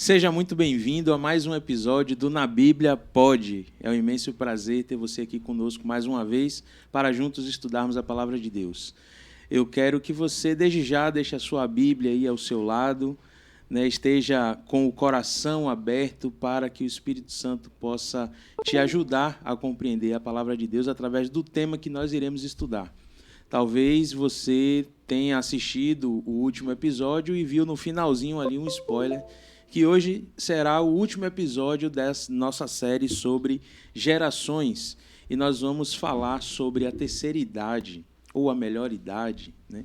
Seja muito bem-vindo a mais um episódio do Na Bíblia Pode. É um imenso prazer ter você aqui conosco mais uma vez para juntos estudarmos a Palavra de Deus. Eu quero que você, desde já, deixe a sua Bíblia aí ao seu lado, né, esteja com o coração aberto para que o Espírito Santo possa te ajudar a compreender a Palavra de Deus através do tema que nós iremos estudar. Talvez você tenha assistido o último episódio e viu no finalzinho ali um spoiler, que hoje será o último episódio dessa nossa série sobre gerações. E nós vamos falar sobre a terceira idade, ou a melhor idade, né?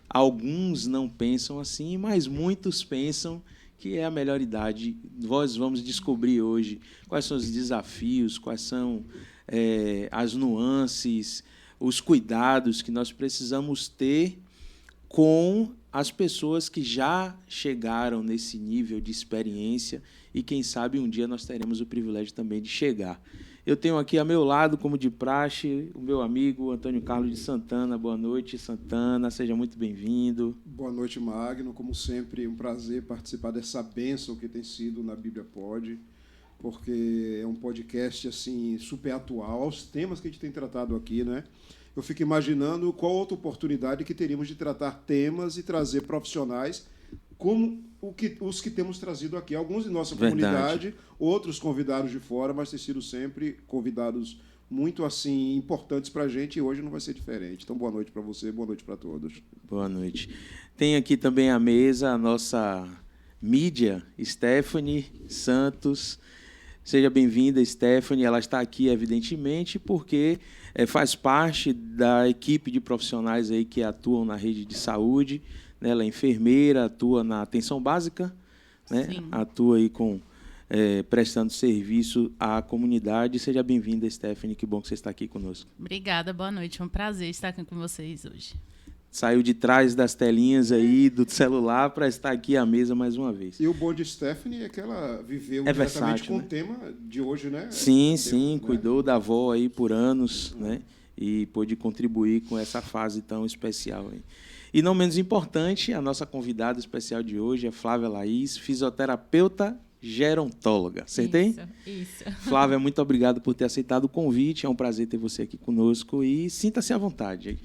Alguns não pensam assim, mas muitos pensam que é a melhor idade. Nós vamos descobrir hoje quais são os desafios, quais são as nuances, os cuidados que nós precisamos ter com as pessoas que já chegaram nesse nível de experiência e, quem sabe, um dia nós teremos o privilégio também de chegar. Eu tenho aqui a meu lado, como de praxe, o meu amigo Antônio Carlos de Santana. Boa noite, Santana. Seja muito bem-vindo. Boa noite, Magno. Como sempre, um prazer participar dessa bênção que tem sido na Bíblia Pode, porque é um podcast assim super atual, os temas que a gente tem tratado aqui, né? Eu fico imaginando qual outra oportunidade que teríamos de tratar temas e trazer profissionais como os que temos trazido aqui. Alguns de nossa comunidade, outros convidados de fora, mas tem sido sempre convidados muito assim importantes para a gente, e hoje não vai ser diferente. Então, boa noite para você, boa noite para todos. Boa noite. Tem aqui também à mesa a nossa mídia, Stephanie Santos. Seja bem-vinda, Stephanie. Ela está aqui, evidentemente, porque faz parte da equipe de profissionais aí que atuam na rede de saúde. Né? Ela é enfermeira, atua na atenção básica, né? Atua aí prestando serviço à comunidade. Seja bem-vinda, Stephanie. Que bom que você está aqui conosco. Obrigada, boa noite. É um prazer estar aqui com vocês hoje. Saiu de trás das telinhas aí do celular para estar aqui à mesa mais uma vez. E o bom de Stephanie é que ela viveu diretamente versátil, com né? o tema de hoje, né? Sim, cuidou da avó aí por anos, né? E pôde contribuir com essa fase tão especial aí. E não menos importante, a nossa convidada especial de hoje é Flávia Laís, fisioterapeuta gerontóloga. Acertei? Isso. Flávia, muito obrigado por ter aceitado o convite. É um prazer ter você aqui conosco e sinta-se à vontade.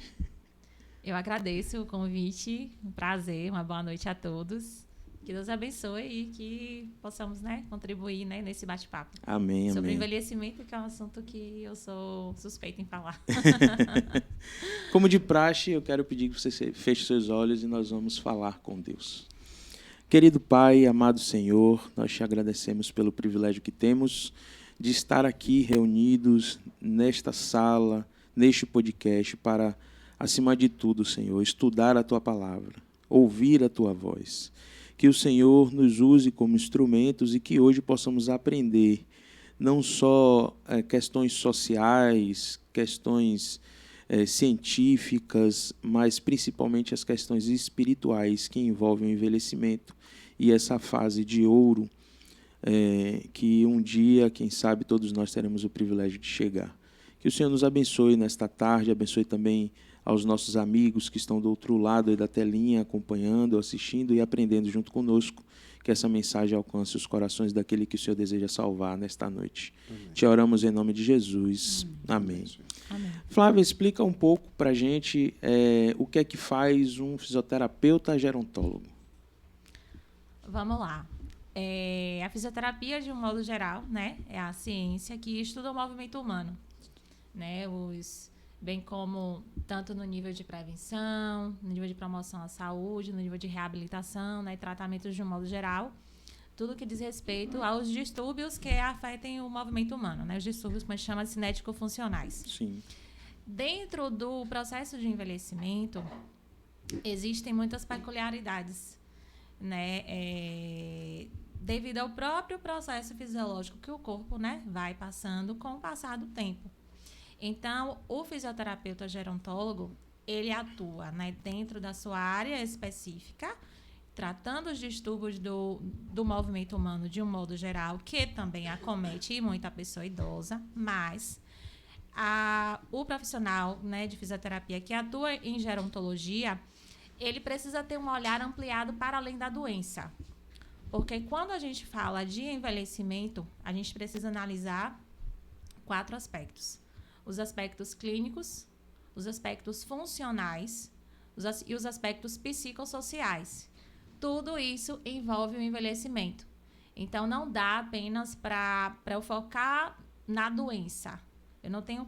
Eu agradeço o convite, um prazer, uma boa noite a todos. Que Deus abençoe e que possamos, né, contribuir, né, nesse bate-papo. Amém, sobre amém. envelhecimento, que é um assunto que eu sou suspeita em falar. Como de praxe, eu quero pedir que você feche seus olhos e nós vamos falar com Deus. Querido Pai, amado Senhor, nós te agradecemos pelo privilégio que temos de estar aqui reunidos nesta sala, neste podcast, para, acima de tudo, Senhor, estudar a Tua palavra, ouvir a Tua voz. Que o Senhor nos use como instrumentos e que hoje possamos aprender não só questões sociais, questões científicas, mas principalmente as questões espirituais que envolvem o envelhecimento e essa fase de ouro que um dia, quem sabe, todos nós teremos o privilégio de chegar. Que o Senhor nos abençoe nesta tarde, abençoe também aos nossos amigos que estão do outro lado aí da telinha, acompanhando, assistindo e aprendendo junto conosco, que essa mensagem alcance os corações daquele que o Senhor deseja salvar nesta noite. Amém. Te oramos em nome de Jesus. Amém. Amém. Flávia, explica um pouco para a gente o que é que faz um fisioterapeuta gerontólogo. Vamos lá. A fisioterapia, de um modo geral, né, é a ciência que estuda o movimento humano, né, bem como tanto no nível de prevenção, no nível de promoção à saúde, no nível de reabilitação, né, e tratamentos de um modo geral, tudo que diz respeito aos distúrbios que afetem o movimento humano, né, os distúrbios que a gente chama de cinético-funcionais. Sim. Dentro do processo de envelhecimento, existem muitas peculiaridades, né, devido ao próprio processo fisiológico que o corpo, né, vai passando com o passar do tempo. Então, o fisioterapeuta gerontólogo, ele atua, né, dentro da sua área específica, tratando os distúrbios do movimento humano de um modo geral, que também acomete muita pessoa idosa, mas o profissional, né, de fisioterapia que atua em gerontologia, ele precisa ter um olhar ampliado para além da doença. Porque quando a gente fala de envelhecimento, a gente precisa analisar 4 aspectos. Os aspectos clínicos, os aspectos funcionais e os aspectos psicossociais. Tudo isso envolve o envelhecimento. Então, não dá apenas para eu focar na doença. Eu não tenho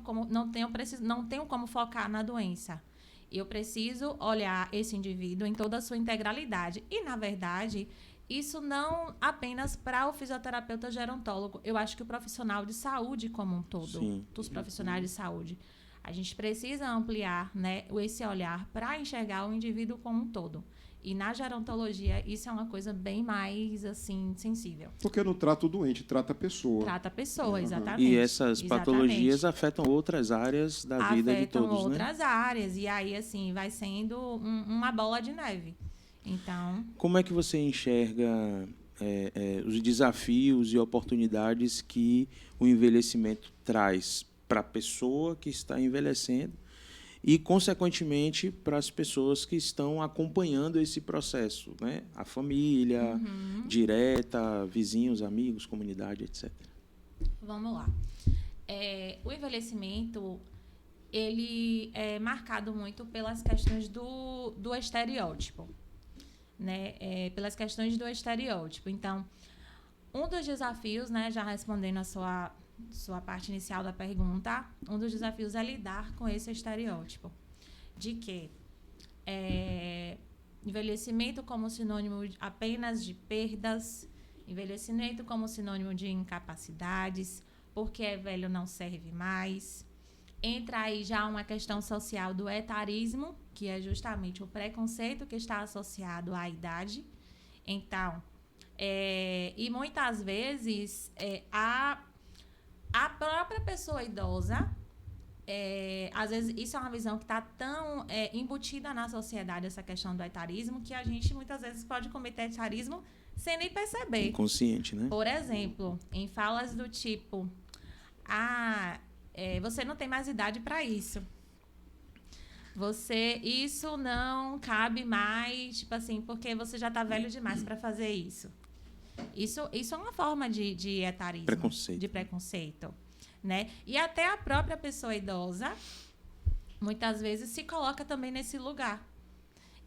como focar na doença. Eu preciso olhar esse indivíduo em toda a sua integralidade. E, na verdade, isso não apenas para o fisioterapeuta gerontólogo. Eu acho que o profissional de saúde como um todo, Sim. dos profissionais de saúde, a gente precisa ampliar, né, esse olhar para enxergar o indivíduo como um todo. E na gerontologia, isso é uma coisa bem mais, assim, sensível. Porque não trata o doente, trata a pessoa. Trata a pessoa, exatamente. E essas patologias afetam outras áreas da vida de todos, afetam né? outras áreas. E aí, assim, vai sendo uma bola de neve. Então... Como é que você enxerga os desafios e oportunidades que o envelhecimento traz para a pessoa que está envelhecendo e, consequentemente, para as pessoas que estão acompanhando esse processo, né? A família, direta, vizinhos, amigos, comunidade, etc. Vamos lá. O envelhecimento, ele é marcado muito pelas questões do estereótipo, né? Pelas questões do estereótipo. Então, um dos desafios, né, já respondendo a sua parte inicial da pergunta, um dos desafios é lidar com esse estereótipo de que envelhecimento como sinônimo apenas de perdas, envelhecimento como sinônimo de incapacidades, porque é velho não serve mais. Entra aí já uma questão social do etarismo, que é justamente o preconceito que está associado à idade. Então, e muitas vezes a própria pessoa idosa, às vezes isso é uma visão que está tão embutida na sociedade, essa questão do etarismo, que a gente muitas vezes pode cometer etarismo sem nem perceber. Inconsciente, né? Por exemplo, em falas do tipo, você não tem mais idade para isso. Isso não cabe mais, tipo assim, porque você já está velho demais para fazer isso. Isso é uma forma de etarismo. Preconceito. De preconceito, né? E até a própria pessoa idosa, muitas vezes, se coloca também nesse lugar.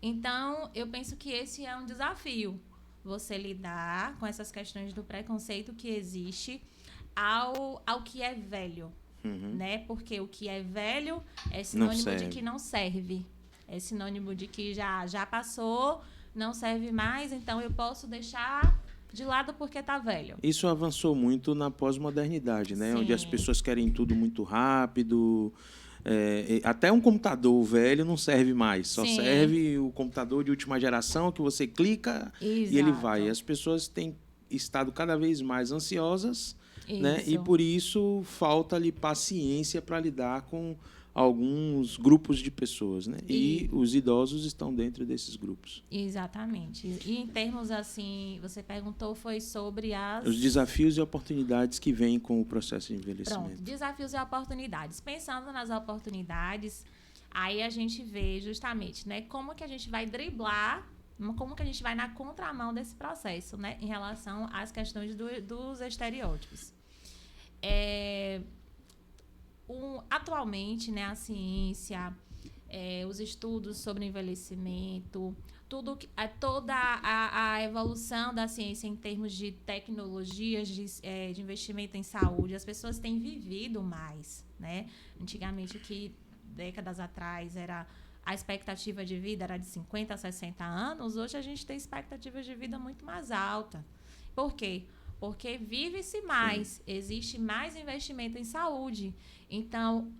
Então, eu penso que esse é um desafio. Você lidar com essas questões do preconceito que existe ao que é velho. Né? Porque o que é velho é sinônimo de que não serve. É sinônimo de que já passou, não serve mais, então eu posso deixar de lado porque está velho. Isso avançou muito na pós-modernidade, né? Sim. Onde as pessoas querem tudo muito rápido. Até um computador velho não serve mais. Só Sim. serve o computador de última geração que você clica e ele vai. E as pessoas têm estado cada vez mais ansiosas, né? E por isso falta-lhe paciência para lidar com alguns grupos de pessoas, né? E os idosos estão dentro desses grupos. Exatamente. E em termos assim, você perguntou foi sobre os desafios e oportunidades que vêm com o processo de envelhecimento. Pronto, desafios e oportunidades. Pensando nas oportunidades, aí a gente vê justamente, né, como que a gente vai driblar, como que a gente vai na contramão desse processo, né, em relação às questões dos estereótipos. Atualmente, né, a ciência, os estudos sobre envelhecimento, toda a evolução da ciência em termos de tecnologias de investimento em saúde, as pessoas têm vivido mais, né? Antigamente, que décadas atrás a expectativa de vida era de 50 a 60 anos, hoje a gente tem expectativa de vida muito mais alta. Por quê? Porque vive-se mais, existe mais investimento em saúde. Então,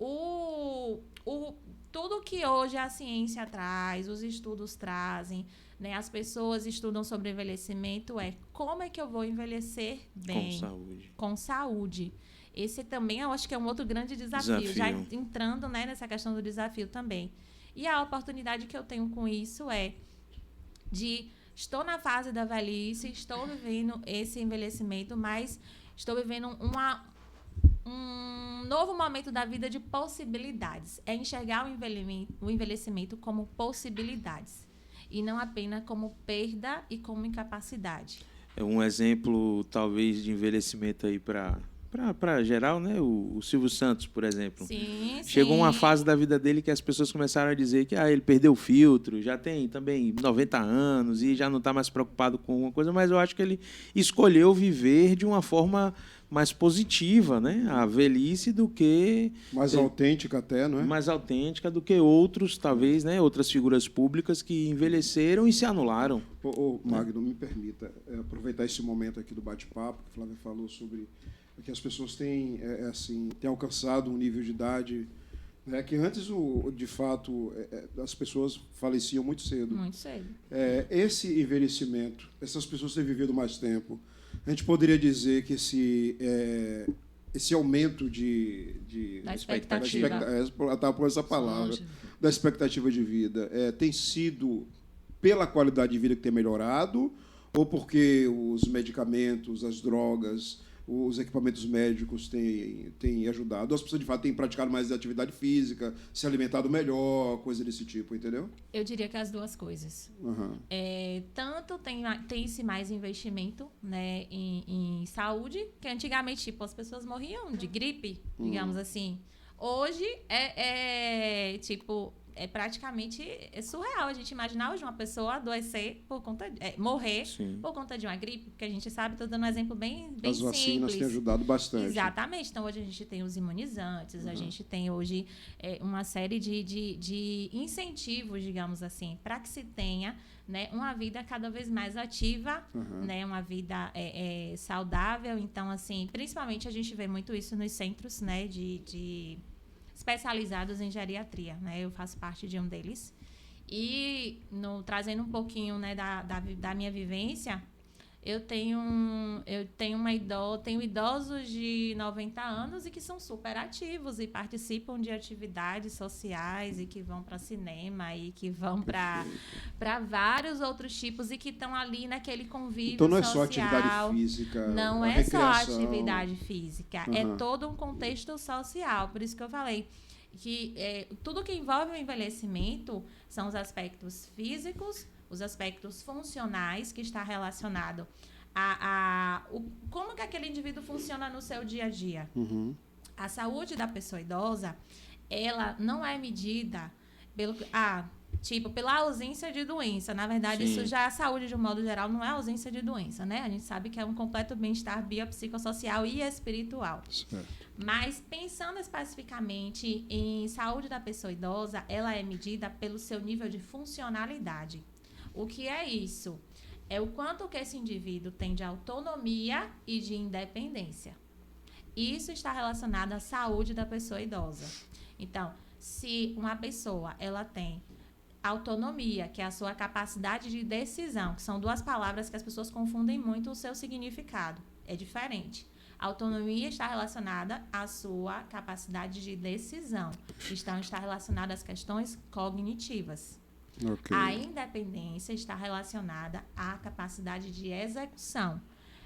tudo que hoje a ciência traz, os estudos trazem, né, as pessoas estudam sobre envelhecimento, como é que eu vou envelhecer bem? Com saúde. Com saúde. Esse também eu acho que é um outro grande desafio. Já entrando, né, nessa questão do desafio também. E a oportunidade que eu tenho com isso estou na fase da velhice, estou vivendo esse envelhecimento, mas estou vivendo um novo momento da vida de possibilidades. É enxergar o envelhecimento como possibilidades e não apenas como perda e como incapacidade. É um exemplo, talvez, de envelhecimento aí para geral, né? O Silvio Santos, por exemplo. Sim, Chegou sim. uma fase da vida dele que as pessoas começaram a dizer que ele perdeu o filtro, já tem também 90 anos e já não está mais preocupado com alguma coisa, mas eu acho que ele escolheu viver de uma forma mais positiva, né? A velhice do que... Mais autêntica até, não é? Mais autêntica do que outros, talvez, né? Outras figuras públicas que envelheceram e se anularam. Magno, me permita aproveitar esse momento aqui do bate-papo, que o Flávio falou sobre que as pessoas têm alcançado um nível de idade, né, que antes, de fato, as pessoas faleciam muito cedo. Muito cedo. Esse envelhecimento, essas pessoas têm vivido mais tempo, a gente poderia dizer que esse aumento da expectativa. Estava por essa palavra, da expectativa de vida, tem sido pela qualidade de vida que tem melhorado ou porque os medicamentos, as drogas, os equipamentos médicos têm ajudado? As pessoas, de fato, têm praticado mais atividade física, se alimentado melhor, coisa desse tipo, entendeu? Eu diria que as duas coisas. Uhum. Tanto tem-se mais investimento, né, em saúde, que antigamente, tipo, as pessoas morriam de gripe, digamos assim. Hoje, praticamente surreal a gente imaginar hoje uma pessoa adoecer por conta morrer Sim. por conta de uma gripe, porque a gente sabe, estou dando um exemplo bem As vacinas simples. têm ajudado bastante. Exatamente. Então, hoje a gente tem os imunizantes, a gente tem hoje uma série de incentivos, digamos assim, para que se tenha, né, uma vida cada vez mais ativa, né, uma vida saudável. Então, assim, principalmente a gente vê muito isso nos centros, né, de especializados em geriatria, né? Eu faço parte de um deles. E, trazendo um pouquinho, né, da minha vivência, eu tenho idosos de 90 anos e que são super ativos e participam de atividades sociais e que vão para cinema e que vão para vários outros tipos e que estão ali naquele convívio então não é social. só atividade física, não é recreação. só atividade física, é todo um contexto social. Por isso que eu falei que tudo que envolve o envelhecimento são os aspectos físicos, os aspectos funcionais, que está relacionado como que aquele indivíduo funciona no seu dia a dia. A saúde da pessoa idosa, ela não é medida pela ausência de doença. Na verdade, Sim. isso já a saúde, de um modo geral, não é ausência de doença, né? A gente sabe que é um completo bem-estar biopsicossocial e espiritual. Certo. Mas, pensando especificamente em saúde da pessoa idosa, ela é medida pelo seu nível de funcionalidade. O que é isso? É o quanto que esse indivíduo tem de autonomia e de independência. Isso está relacionado à saúde da pessoa idosa. Então, se uma pessoa ela tem autonomia, que é a sua capacidade de decisão, que são duas palavras que as pessoas confundem muito o seu significado. É diferente. Autonomia está relacionada à sua capacidade de decisão. Está relacionada às questões cognitivas. Okay. A independência está relacionada à capacidade de execução.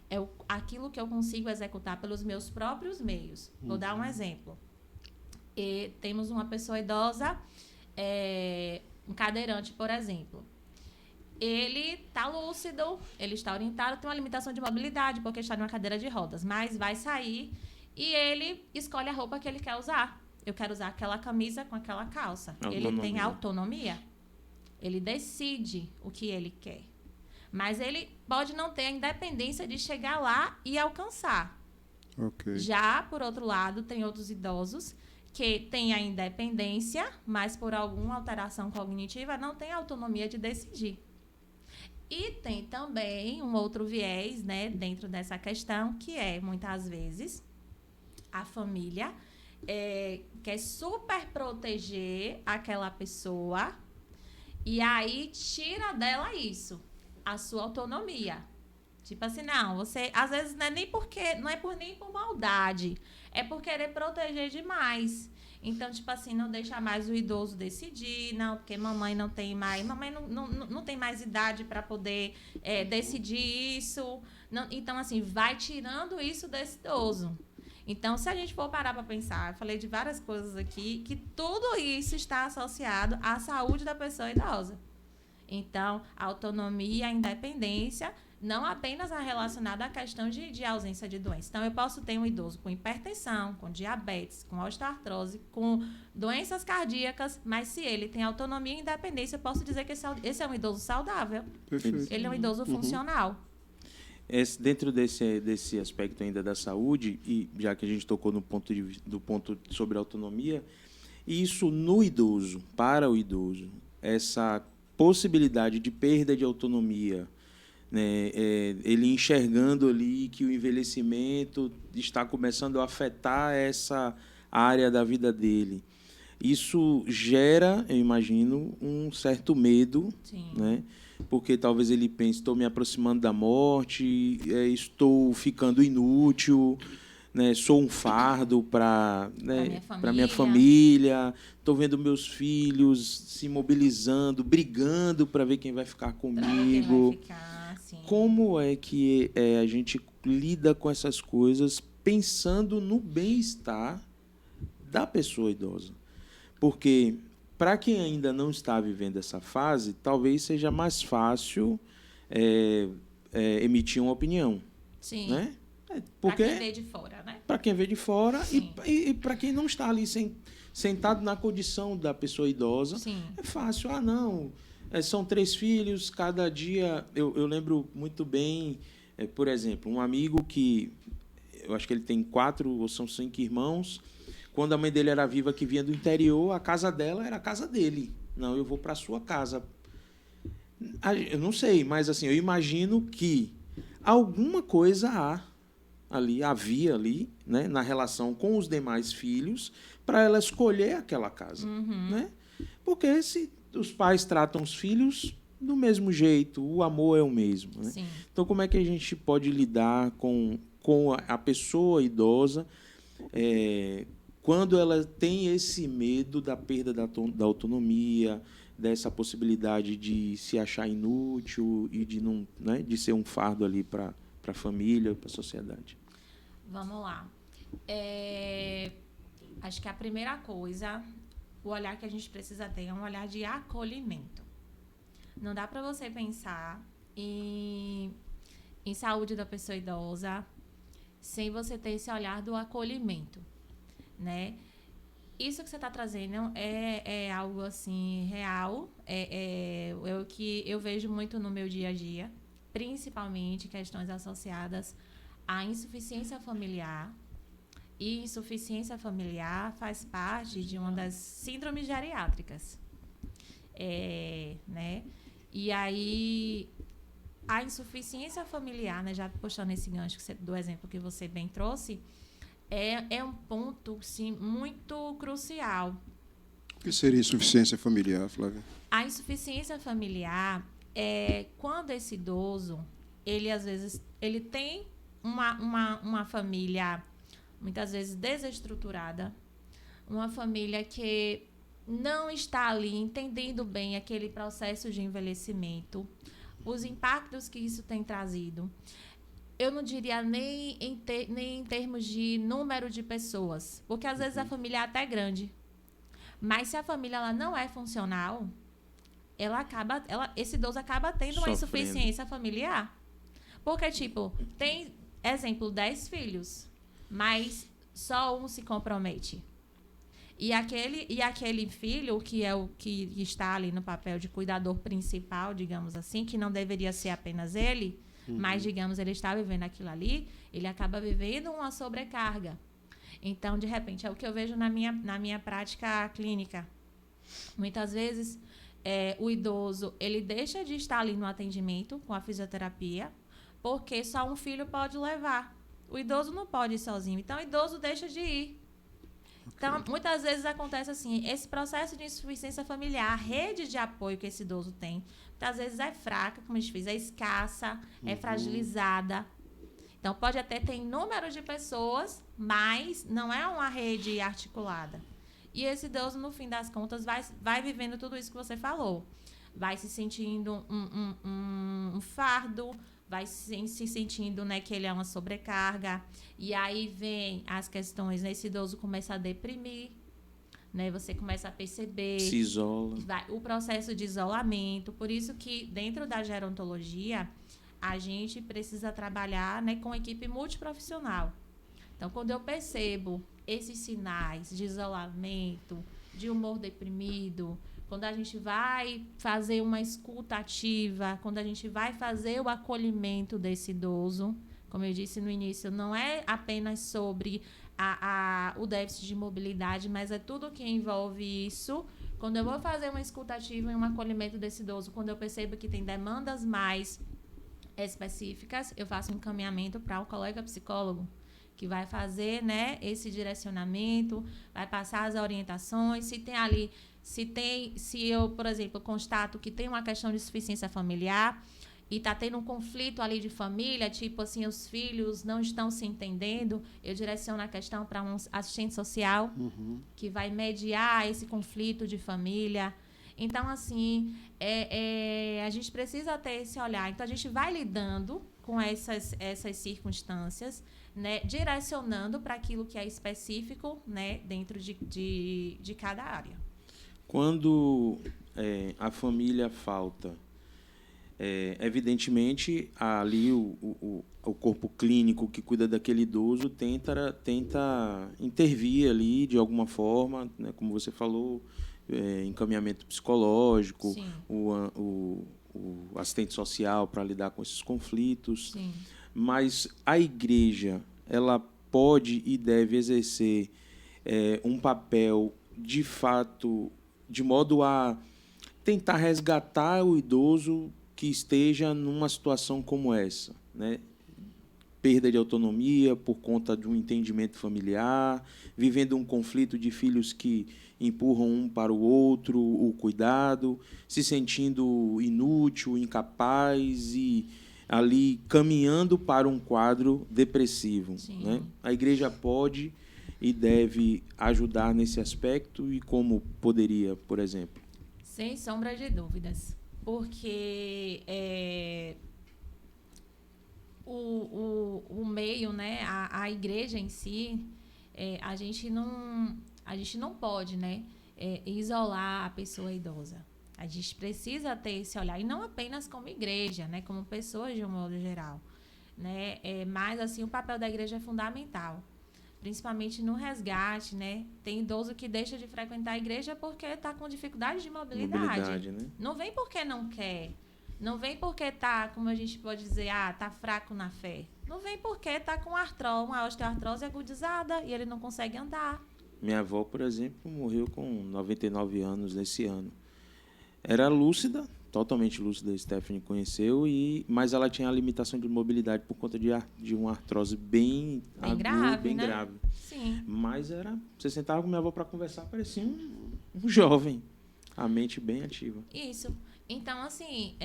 É aquilo que eu consigo executar pelos meus próprios meios. Vou dar um exemplo. Temos uma pessoa idosa, um cadeirante, por exemplo. Ele está lúcido, ele está orientado, tem uma limitação de mobilidade, porque está numa cadeira de rodas, mas vai sair e ele escolhe a roupa que ele quer usar. Eu quero usar aquela camisa com aquela calça. Ele tem autonomia. Ele decide o que ele quer. Mas ele pode não ter a independência de chegar lá e alcançar. Okay. Já, por outro lado, tem outros idosos que têm a independência, mas por alguma alteração cognitiva não tem a autonomia de decidir. E tem também um outro viés, né, dentro dessa questão, que é, muitas vezes, a família quer super proteger aquela pessoa e aí tira dela isso, a sua autonomia. Tipo assim, não, você, às vezes, não é nem por maldade, é por querer proteger demais. Então, tipo assim, não deixa mais o idoso decidir, não, porque mamãe não tem mais idade para poder decidir isso. Não, então, assim, vai tirando isso desse idoso. Então, se a gente for parar para pensar, eu falei de várias coisas aqui, que tudo isso está associado à saúde da pessoa idosa. Então, a autonomia, a independência não apenas relacionado à questão de ausência de doença. Então, eu posso ter um idoso com hipertensão, com diabetes, com osteoartrose, com doenças cardíacas, mas se ele tem autonomia e independência, eu posso dizer que esse é um idoso saudável. Perfeito. Ele é um idoso funcional. Dentro desse aspecto ainda da saúde, e já que a gente tocou no do ponto sobre autonomia, isso no idoso, para o idoso, essa possibilidade de perda de autonomia, né, ele enxergando ali que o envelhecimento está começando a afetar essa área da vida dele. Isso gera, eu imagino, um certo medo, né? Porque talvez ele pense, estou me aproximando da morte, estou ficando inútil, né? Sou um fardo para minha família, estou vendo meus filhos se mobilizando, brigando para ver quem vai ficar comigo. Como é que a gente lida com essas coisas pensando no bem-estar da pessoa idosa? Porque, para quem ainda não está vivendo essa fase, talvez seja mais fácil emitir uma opinião. Sim. Né? Para quem vê de fora, né? Para quem vê de fora e para quem não está ali sentado na condição da pessoa idosa, Sim. é fácil. Não, são 3 filhos, cada dia... Eu lembro muito bem, por exemplo, um amigo que... Eu acho que ele tem 4 ou são 5 irmãos. Quando a mãe dele era viva, que vinha do interior, a casa dela era a casa dele. Não, eu vou para a sua casa. Eu não sei, mas assim, eu imagino que alguma coisa havia ali, né, na relação com os demais filhos, para ela escolher aquela casa. Né? Porque se os pais tratam os filhos do mesmo jeito, o amor é o mesmo. Né? Sim. Então, como é que a gente pode lidar com a pessoa idosa quando ela tem esse medo da perda da autonomia, dessa possibilidade de se achar inútil e de não, né, de ser um fardo ali para a família, para a sociedade? Vamos lá. Acho que a primeira coisa, o olhar que a gente precisa ter é um olhar de acolhimento. Não dá para você pensar em saúde da pessoa idosa sem você ter esse olhar do acolhimento, né? Isso que você está trazendo é algo assim real, é o que eu vejo muito no meu dia a dia, principalmente questões associadas à insuficiência familiar. E insuficiência familiar faz parte de uma das síndromes geriátricas, né? E aí a insuficiência familiar, né, já puxando esse gancho do exemplo que você bem trouxe, é um ponto, sim, muito crucial. O que seria insuficiência familiar, Flávia? A insuficiência familiar é quando esse idoso, ele às vezes ele tem uma família muitas vezes desestruturada, uma família que não está ali entendendo bem aquele processo de envelhecimento, os impactos que isso tem trazido. Eu não diria nem em termos de número de pessoas, porque às vezes a família é até grande, mas se a família ela não é funcional, esse idoso acaba tendo uma insuficiência familiar. Porque, tipo, tem, exemplo, 10 filhos, mas só um se compromete. E aquele filho, que é o que está ali no papel de cuidador principal, digamos assim, que não deveria ser apenas ele, mas, digamos, ele está vivendo aquilo ali, ele acaba vivendo uma sobrecarga. Então, de repente, é o que eu vejo na minha prática clínica. Muitas vezes, o idoso, ele deixa de estar ali no atendimento com a fisioterapia, porque só um filho pode levar. O idoso não pode ir sozinho. Então, o idoso deixa de ir. Então, muitas vezes acontece assim, esse processo de insuficiência familiar, a rede de apoio que esse idoso tem, muitas vezes é fraca, como a gente diz, é escassa, é fragilizada. Então, pode até ter número de pessoas, mas não é uma rede articulada. E esse idoso, no fim das contas, vai vivendo tudo isso que você falou. Vai se sentindo um fardo, vai se sentindo, né, que ele é uma sobrecarga. E aí vem as questões, né, esse idoso começa a deprimir, né, você começa a perceber... Se isola. O processo de isolamento. Por isso que, dentro da gerontologia, a gente precisa trabalhar, né, com equipe multiprofissional. Então, quando eu percebo esses sinais de isolamento, de humor deprimido, quando a gente vai fazer uma escuta ativa, quando a gente vai fazer o acolhimento desse idoso, como eu disse no início, não é apenas sobre o déficit de mobilidade, mas é tudo que envolve isso. Quando eu vou fazer uma escuta ativa e um acolhimento desse idoso, quando eu percebo que tem demandas mais específicas, eu faço um encaminhamento para um colega psicólogo, que vai fazer, né, esse direcionamento, vai passar as orientações. Se eu, por exemplo, constato que tem uma questão de insuficiência familiar e está tendo um conflito ali de família, tipo assim, os filhos não estão se entendendo, eu direciono a questão para um assistente social que vai mediar esse conflito de família. Então, assim, a gente precisa ter esse olhar. Então, a gente vai lidando com essas circunstâncias, né, direcionando para aquilo que é específico, né, dentro de cada área. Quando a família falta, evidentemente, ali o corpo clínico que cuida daquele idoso tenta intervir ali de alguma forma, né, como você falou, encaminhamento psicológico, o assistente social para lidar com esses conflitos. Sim. Mas a igreja, ela pode e deve exercer um papel, de fato, de modo a tentar resgatar o idoso que esteja numa situação como essa, né? Perda de autonomia por conta de um entendimento familiar, vivendo um conflito de filhos que empurram um para o outro o cuidado, se sentindo inútil, incapaz e ali caminhando para um quadro depressivo, né? A igreja pode e deve ajudar nesse aspecto, e como poderia, por exemplo? Sem sombra de dúvidas, porque o meio, né, a igreja em si, a gente não pode, né, isolar a pessoa idosa. A gente precisa ter esse olhar, e não apenas como igreja, né, como pessoas de um modo geral, né, mas assim o papel da igreja é fundamental, principalmente no resgate, né? Tem idoso que deixa de frequentar a igreja porque está com dificuldade de mobilidade, né? Não vem porque não quer, não vem porque está, como a gente pode dizer, está fraco na fé. Não vem porque está com uma osteoartrose agudizada e ele não consegue andar. Minha avó, por exemplo, morreu com 99 anos nesse ano. Era lúcida, totalmente lúcida, a Stephanie conheceu, mas ela tinha a limitação de mobilidade por conta de uma artrose bem grave, bem né? grave. Sim. Mas você sentava com minha avó para conversar, parecia um jovem, a mente bem ativa. Isso. Então, assim,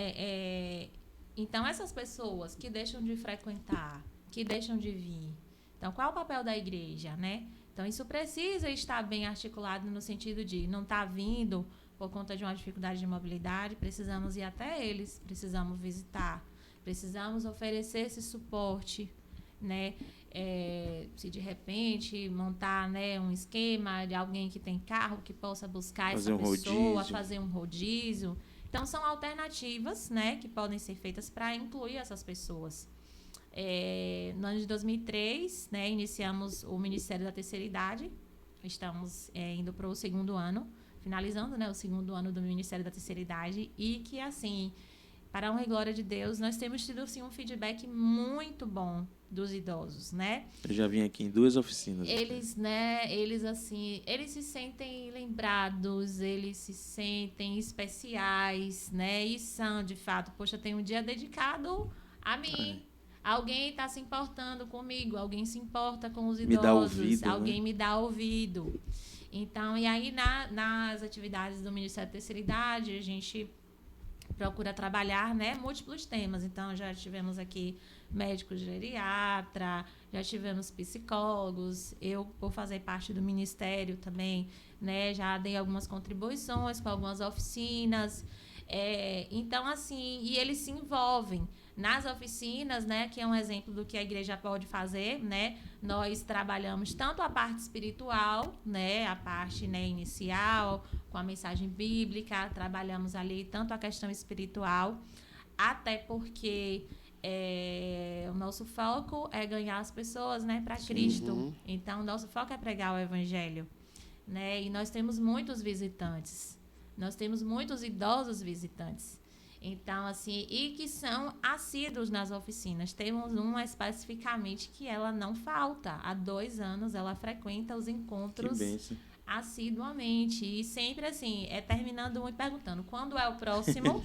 então essas pessoas que deixam de frequentar, que deixam de vir, então qual é o papel da igreja, né? Então, isso precisa estar bem articulado no sentido de não estar vindo por conta de uma dificuldade de mobilidade, precisamos ir até eles, precisamos visitar, precisamos oferecer esse suporte, né? Se de repente montar, né, um esquema de alguém que tem carro que possa buscar essa pessoa, fazer um rodízio. Então, são alternativas, né, que podem ser feitas para incluir essas pessoas. No ano de 2003, né, iniciamos o Ministério da Terceira Idade, estamos indo para o segundo ano, finalizando, né, o segundo ano do Ministério da Terceira Idade, e que, assim, para a honra e glória de Deus, nós temos tido, assim, um feedback muito bom dos idosos, né? Eu já vim aqui em 2 oficinas. Eles, né, assim, eles se sentem lembrados, eles se sentem especiais, né? E são, de fato, poxa, tem um dia dedicado a mim. Alguém está se importando comigo, alguém se importa com os idosos, me dá ouvido, alguém, né, me dá ouvido. Então, e aí nas atividades do Ministério da Terceira Idade, a gente procura trabalhar, né, múltiplos temas. Então, já tivemos aqui médicos geriatra, já tivemos psicólogos. Eu, por fazer parte do Ministério também, né, já dei algumas contribuições com algumas oficinas. Então, assim, e eles se envolvem nas oficinas, né, que é um exemplo do que a igreja pode fazer, né? Nós trabalhamos tanto a parte espiritual, né, a parte, né, inicial, com a mensagem bíblica, trabalhamos ali tanto a questão espiritual, até porque o nosso foco é ganhar as pessoas, né, para Cristo. Então, o nosso foco é pregar o evangelho, né? E nós temos muitos visitantes. Nós temos muitos idosos visitantes. Então, assim, e que são assíduos nas oficinas. Temos uma especificamente que ela não falta. Há 2 anos ela frequenta os encontros Que bênção. assiduamente. E sempre assim, terminando um e perguntando quando é o próximo.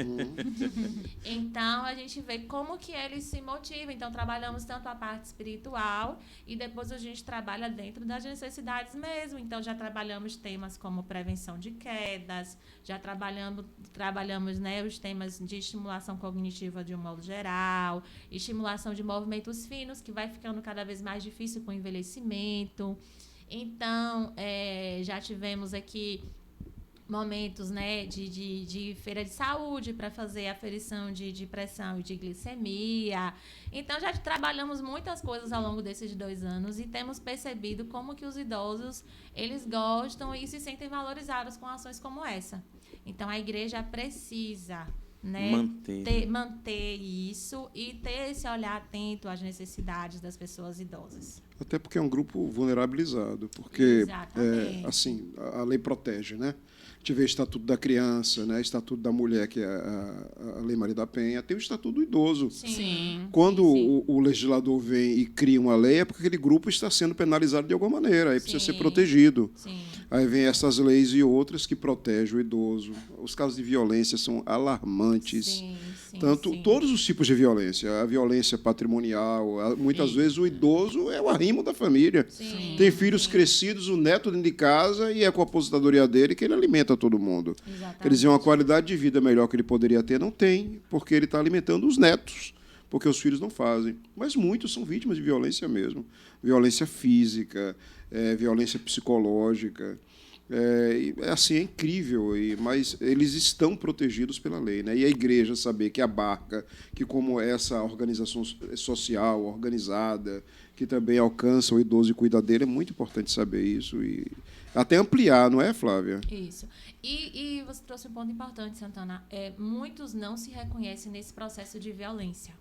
Então, a gente vê como que eles se motivam. Então, trabalhamos tanto a parte espiritual e depois a gente trabalha dentro das necessidades mesmo. Então, já trabalhamos temas como prevenção de quedas, já trabalhamos, né, os temas de estimulação cognitiva de um modo geral, estimulação de movimentos finos, que vai ficando cada vez mais difícil com o envelhecimento. Então, já tivemos aqui momentos, né, de feira de saúde para fazer aferição de pressão e de glicemia. Então, já trabalhamos muitas coisas ao longo desses 2 anos e temos percebido como que os idosos, eles gostam e se sentem valorizados com ações como essa. Então, a igreja precisa, né, manter isso e ter esse olhar atento às necessidades das pessoas idosas. Até porque é um grupo vulnerabilizado, porque Exatamente. a lei protege, né? A gente vê o Estatuto da Criança, né? Estatuto da Mulher, que é a Lei Maria da Penha, tem o Estatuto do Idoso. Sim. Quando Sim. o legislador vem e cria uma lei, é porque aquele grupo está sendo penalizado de alguma maneira, aí precisa ser protegido. Sim. Aí vem essas leis e outras que protegem o idoso. Os casos de violência são alarmantes. Sim. Todos os tipos de violência, a violência patrimonial, muitas vezes o idoso é o arrimo da família. Sim. Tem filhos crescidos, o neto dentro de casa e é com a aposentadoria dele que ele alimenta todo mundo. Exatamente. Quer dizer, uma qualidade de vida melhor que ele poderia ter, não tem, porque ele está alimentando os netos, porque os filhos não fazem. Mas muitos são vítimas de violência mesmo. Violência física, violência psicológica. Assim, é incrível, mas eles estão protegidos pela lei, né? E a igreja saber que abarca, que como essa organização social organizada, que também alcança o idoso e cuida dele, é muito importante saber isso e até ampliar, não é, Flávia? Isso. E você trouxe um ponto importante, Santana. Muitos não se reconhecem nesse processo de violência.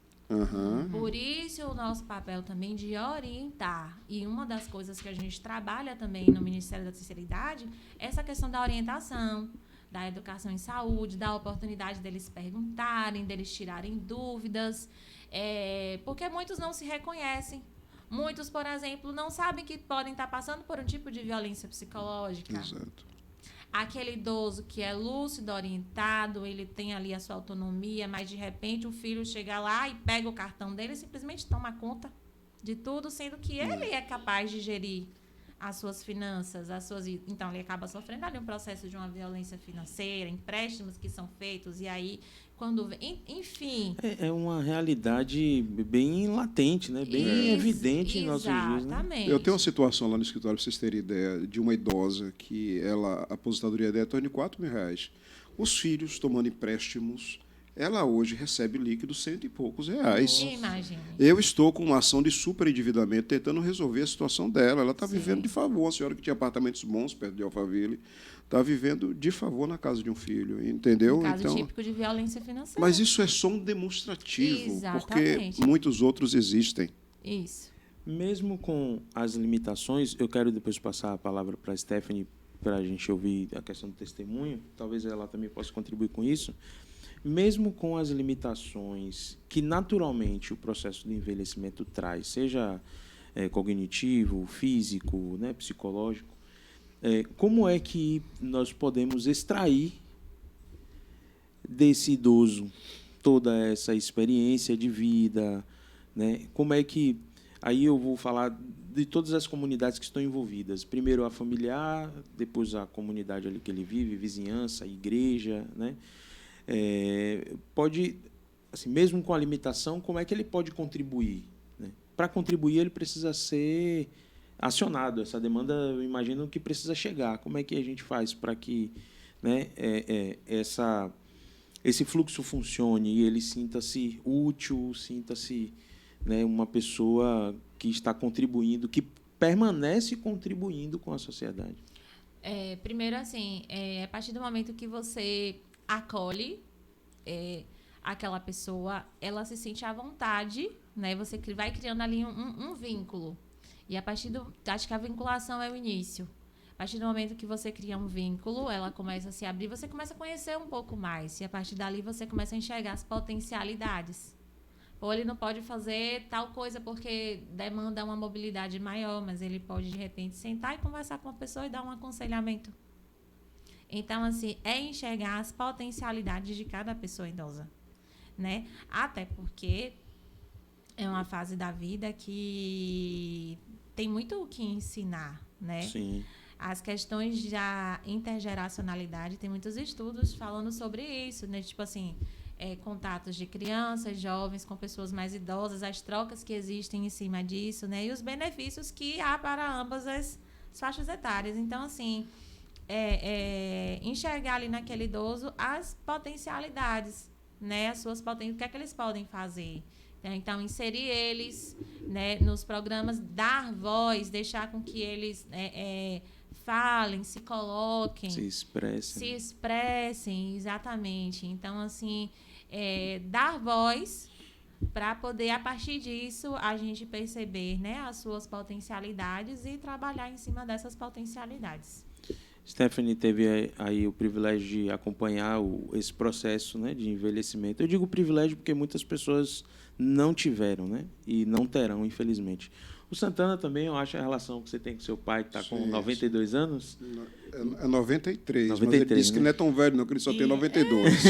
Por isso o nosso papel também de orientar. E uma das coisas que a gente trabalha também no Ministério da Terceira Idade é essa questão da orientação, da educação em saúde, da oportunidade deles perguntarem, deles tirarem dúvidas, porque muitos não se reconhecem. Muitos, por exemplo, não sabem que podem estar passando por um tipo de violência psicológica. Exato. Aquele idoso que é lúcido, orientado, ele tem ali a sua autonomia, mas de repente o filho chega lá e pega o cartão dele e simplesmente toma conta de tudo, sendo que ele é capaz de gerir as suas finanças, então ele acaba sofrendo ali um processo de uma violência financeira, empréstimos que são feitos, e aí quando enfim. É uma realidade bem latente, né? Bem evidente em nossos dias. Né? Eu tenho uma situação lá no escritório, para vocês terem ideia, de uma idosa que a aposentadoria dela é em torno de R$4.000. Os filhos tomando empréstimos, ela hoje recebe líquido R$100 e poucos. Imagine. Eu estou com uma ação de superendividamento tentando resolver a situação dela. Ela está vivendo de favor. Uma senhora que tinha apartamentos bons perto de Alphaville está vivendo de favor na casa de um filho, entendeu? Um caso típico de violência financeira. Mas isso é só um demonstrativo, Exatamente. Porque muitos outros existem. Isso. Mesmo com as limitações, eu quero depois passar a palavra para a Stephanie para a gente ouvir a questão do testemunho. Talvez ela também possa contribuir com isso. Mesmo com as limitações que naturalmente o processo de envelhecimento traz, seja cognitivo, físico, né, psicológico, como é que nós podemos extrair desse idoso toda essa experiência de vida, né? Como é que... Aí eu vou falar de todas as comunidades que estão envolvidas. Primeiro a familiar, depois a comunidade ali que ele vive, vizinhança, igreja, né? Pode, assim, mesmo com a limitação, como é que ele pode contribuir? Né? Para contribuir, ele precisa ser acionado. Essa demanda, eu imagino que precisa chegar. Como é que a gente faz para que, né, esse fluxo funcione e ele sinta-se útil, sinta-se, né, uma pessoa que está contribuindo, que permanece contribuindo com a sociedade? Primeiro, assim, a partir do momento que você acolhe aquela pessoa, ela se sente à vontade, né? Você vai criando ali um vínculo. E a partir acho que a vinculação é o início. A partir do momento que você cria um vínculo, ela começa a se abrir, você começa a conhecer um pouco mais. E a partir dali você começa a enxergar as potencialidades. Ou ele não pode fazer tal coisa porque demanda uma mobilidade maior, mas ele pode, de repente, sentar e conversar com a pessoa e dar um aconselhamento. Então, assim, é enxergar as potencialidades de cada pessoa idosa, né? Até porque é uma fase da vida que tem muito o que ensinar, né? Sim. As questões da intergeracionalidade, tem muitos estudos falando sobre isso, né? Tipo assim, contatos de crianças, jovens com pessoas mais idosas, as trocas que existem em cima disso, né? E os benefícios que há para ambas as faixas etárias. Então, assim, enxergar ali naquele idoso as potencialidades, né? As suas o que é que eles podem fazer. Então, inserir eles, né, nos programas, dar voz, deixar com que eles falem, se coloquem. Se expressem, exatamente. Então, assim, dar voz para poder, a partir disso, a gente perceber, né, as suas potencialidades e trabalhar em cima dessas potencialidades. Stephanie teve aí o privilégio de acompanhar esse processo, né, de envelhecimento. Eu digo privilégio porque muitas pessoas não tiveram, né, e não terão, infelizmente. O Santana também, eu acho, a relação que você tem com seu pai, que está com 92 anos. É 93, 93, mas ele disse, né? que não é tão velho, não, que ele só tem 92.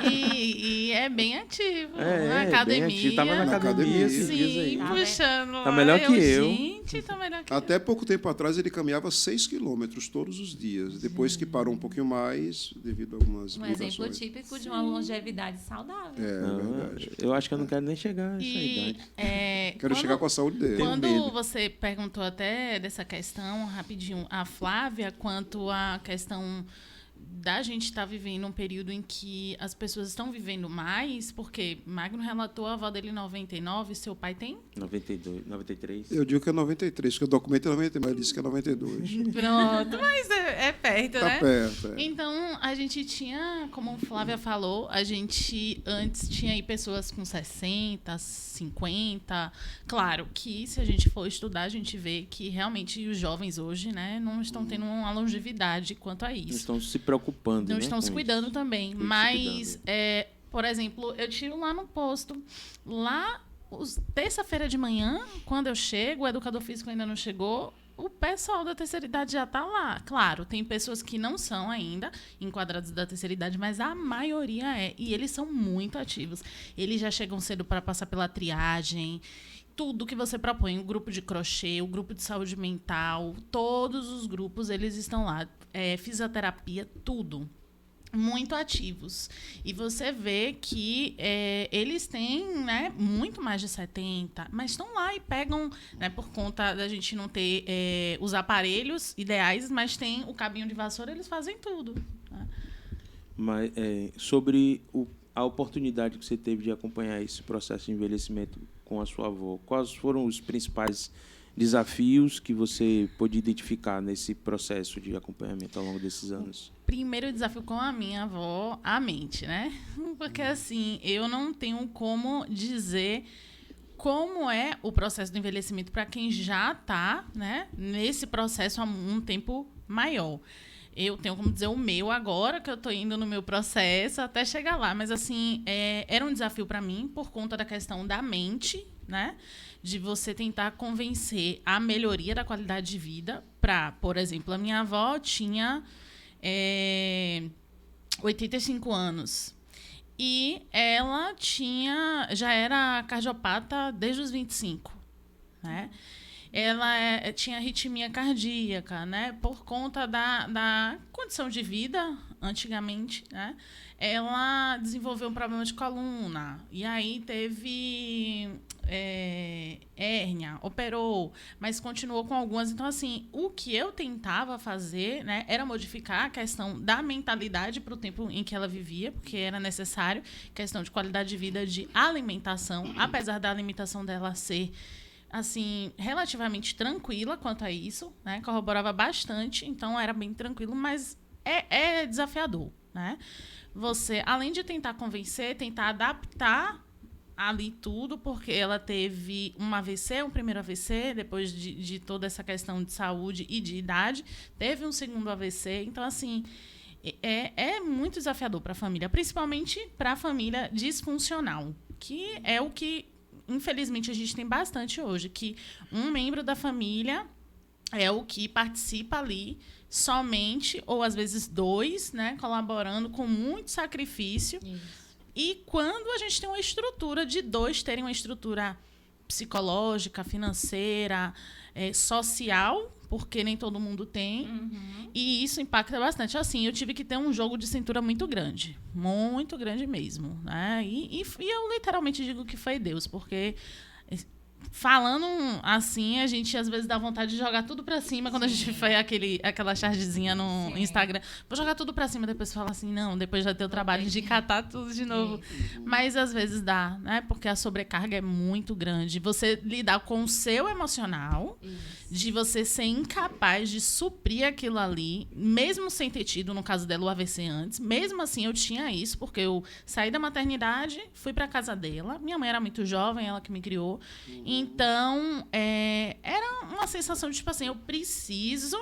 E é bem ativo. Na Bem academia. ativo. Estava na academia esses dias aí. Sim, puxando. Tá melhor que eu. Gente, tá melhor que Até pouco tempo atrás, ele caminhava 6 quilômetros todos os dias. Depois que parou um pouquinho mais, devido a algumas Um limitações. exemplo típico de uma longevidade saudável. Verdade. Eu acho que eu não quero nem chegar nessa idade. Quero chegar com a saúde dele. Quando você perguntou até dessa questão, rapidinho, a Flávia, quanto à questão da gente estar vivendo um período em que as pessoas estão vivendo mais, porque Magno relatou a avó dele em 99, seu pai tem? 92, 93. Eu digo que é 93, porque o documento é 93, mas ele disse que é 92. Pronto, mas é perto, Tá né? perto, é. Então, a gente tinha, como Flávia falou, a gente antes tinha aí pessoas com 60, 50. Claro que se a gente for estudar, a gente vê que realmente os jovens hoje, né, não estão tendo uma longevidade quanto a Não isso. estão se preocupando, Não né, estão com se cuidando isso. também. Cuidando. Mas, por exemplo, eu tiro lá no posto. Lá, terça-feira de manhã, quando eu chego, o educador físico ainda não chegou, o pessoal da terceira idade já está lá. Claro, tem pessoas que não são ainda enquadradas da terceira idade, mas a maioria é. E eles são muito ativos. Eles já chegam cedo para passar pela triagem. Tudo que você propõe, o grupo de crochê, o grupo de saúde mental, todos os grupos, eles estão lá. Fisioterapia, tudo. Muito ativos. E você vê que eles têm, né, muito mais de 70, mas estão lá e pegam, né, por conta da gente não ter os aparelhos ideais, mas tem o cabinho de vassoura, eles fazem tudo. Né? Mas, sobre a oportunidade que você teve de acompanhar esse processo de envelhecimento com a sua avó, quais foram os principais desafios que você pôde identificar nesse processo de acompanhamento ao longo desses anos? Primeiro desafio com a minha avó, a mente, né? Porque, assim, eu não tenho como dizer como é o processo do envelhecimento para quem já está, né, nesse processo há um tempo maior. Eu tenho como dizer o meu agora, que eu estou indo no meu processo até chegar lá. Mas, assim, era um desafio para mim por conta da questão da mente, né? De você tentar convencer a melhoria da qualidade de vida para, por exemplo, a minha avó tinha 85 anos. E ela já era cardiopata desde os 25, né? Ela tinha arritmia cardíaca, né? Por conta da condição de vida, antigamente, né? Ela desenvolveu um problema de coluna. E aí teve hérnia, operou, mas continuou com algumas. Então, assim, o que eu tentava fazer, né, era modificar a questão da mentalidade para o tempo em que ela vivia, porque era necessário, questão de qualidade de vida, de alimentação, apesar da alimentação dela ser assim, relativamente tranquila quanto a isso, né? Corroborava bastante, então era bem tranquilo, mas é desafiador. né? Você, além de tentar convencer, tentar adaptar ali tudo, porque ela teve um primeiro AVC, depois de toda essa questão de saúde e de idade, teve um segundo AVC. Então, assim, é muito desafiador para a família, principalmente para a família disfuncional, que é o que, infelizmente, a gente tem bastante hoje, que um membro da família é o que participa ali somente, ou às vezes dois, né, colaborando com muito sacrifício. Isso. E quando a gente tem uma estrutura de dois terem uma estrutura psicológica, financeira, social, porque nem todo mundo tem, e isso impacta bastante. Assim, eu tive que ter um jogo de cintura muito grande mesmo, né? E eu literalmente digo que foi Deus, porque falando assim, a gente às vezes dá vontade de jogar tudo pra cima. Quando a gente faz aquela chargezinha no Instagram, vou jogar tudo pra cima, depois fala assim, não, depois já ter o trabalho de catar tudo de novo. Mas às vezes dá, né? Porque a sobrecarga é muito grande. Você lidar com o seu emocional, de você ser incapaz de suprir aquilo ali, mesmo sem ter tido, no caso dela, o AVC antes. Mesmo assim, eu tinha isso, porque eu saí da maternidade, fui pra casa dela. Minha mãe era muito jovem, ela que me criou. Então, era uma sensação de, tipo assim, eu preciso,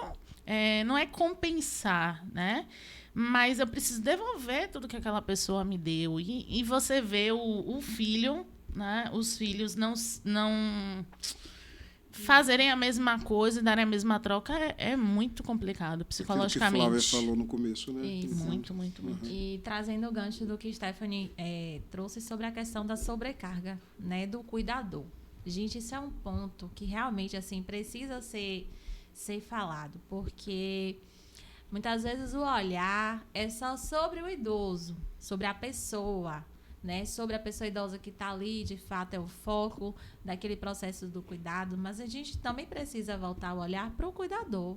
não é compensar, né? Mas eu preciso devolver tudo que aquela pessoa me deu. E você vê o filho, né? Os filhos não fazerem a mesma coisa e darem a mesma troca é muito complicado, psicologicamente. Aquilo que Flávia falou no começo, né? Isso. Muito. E trazendo o gancho do que Stephanie trouxe sobre a questão da sobrecarga, né, do cuidador. Gente, isso é um ponto que realmente assim precisa ser falado, porque muitas vezes o olhar é só sobre o idoso, sobre a pessoa, né? Sobre a pessoa idosa que está ali, de fato é o foco daquele processo do cuidado, mas a gente também precisa voltar o olhar para o cuidador.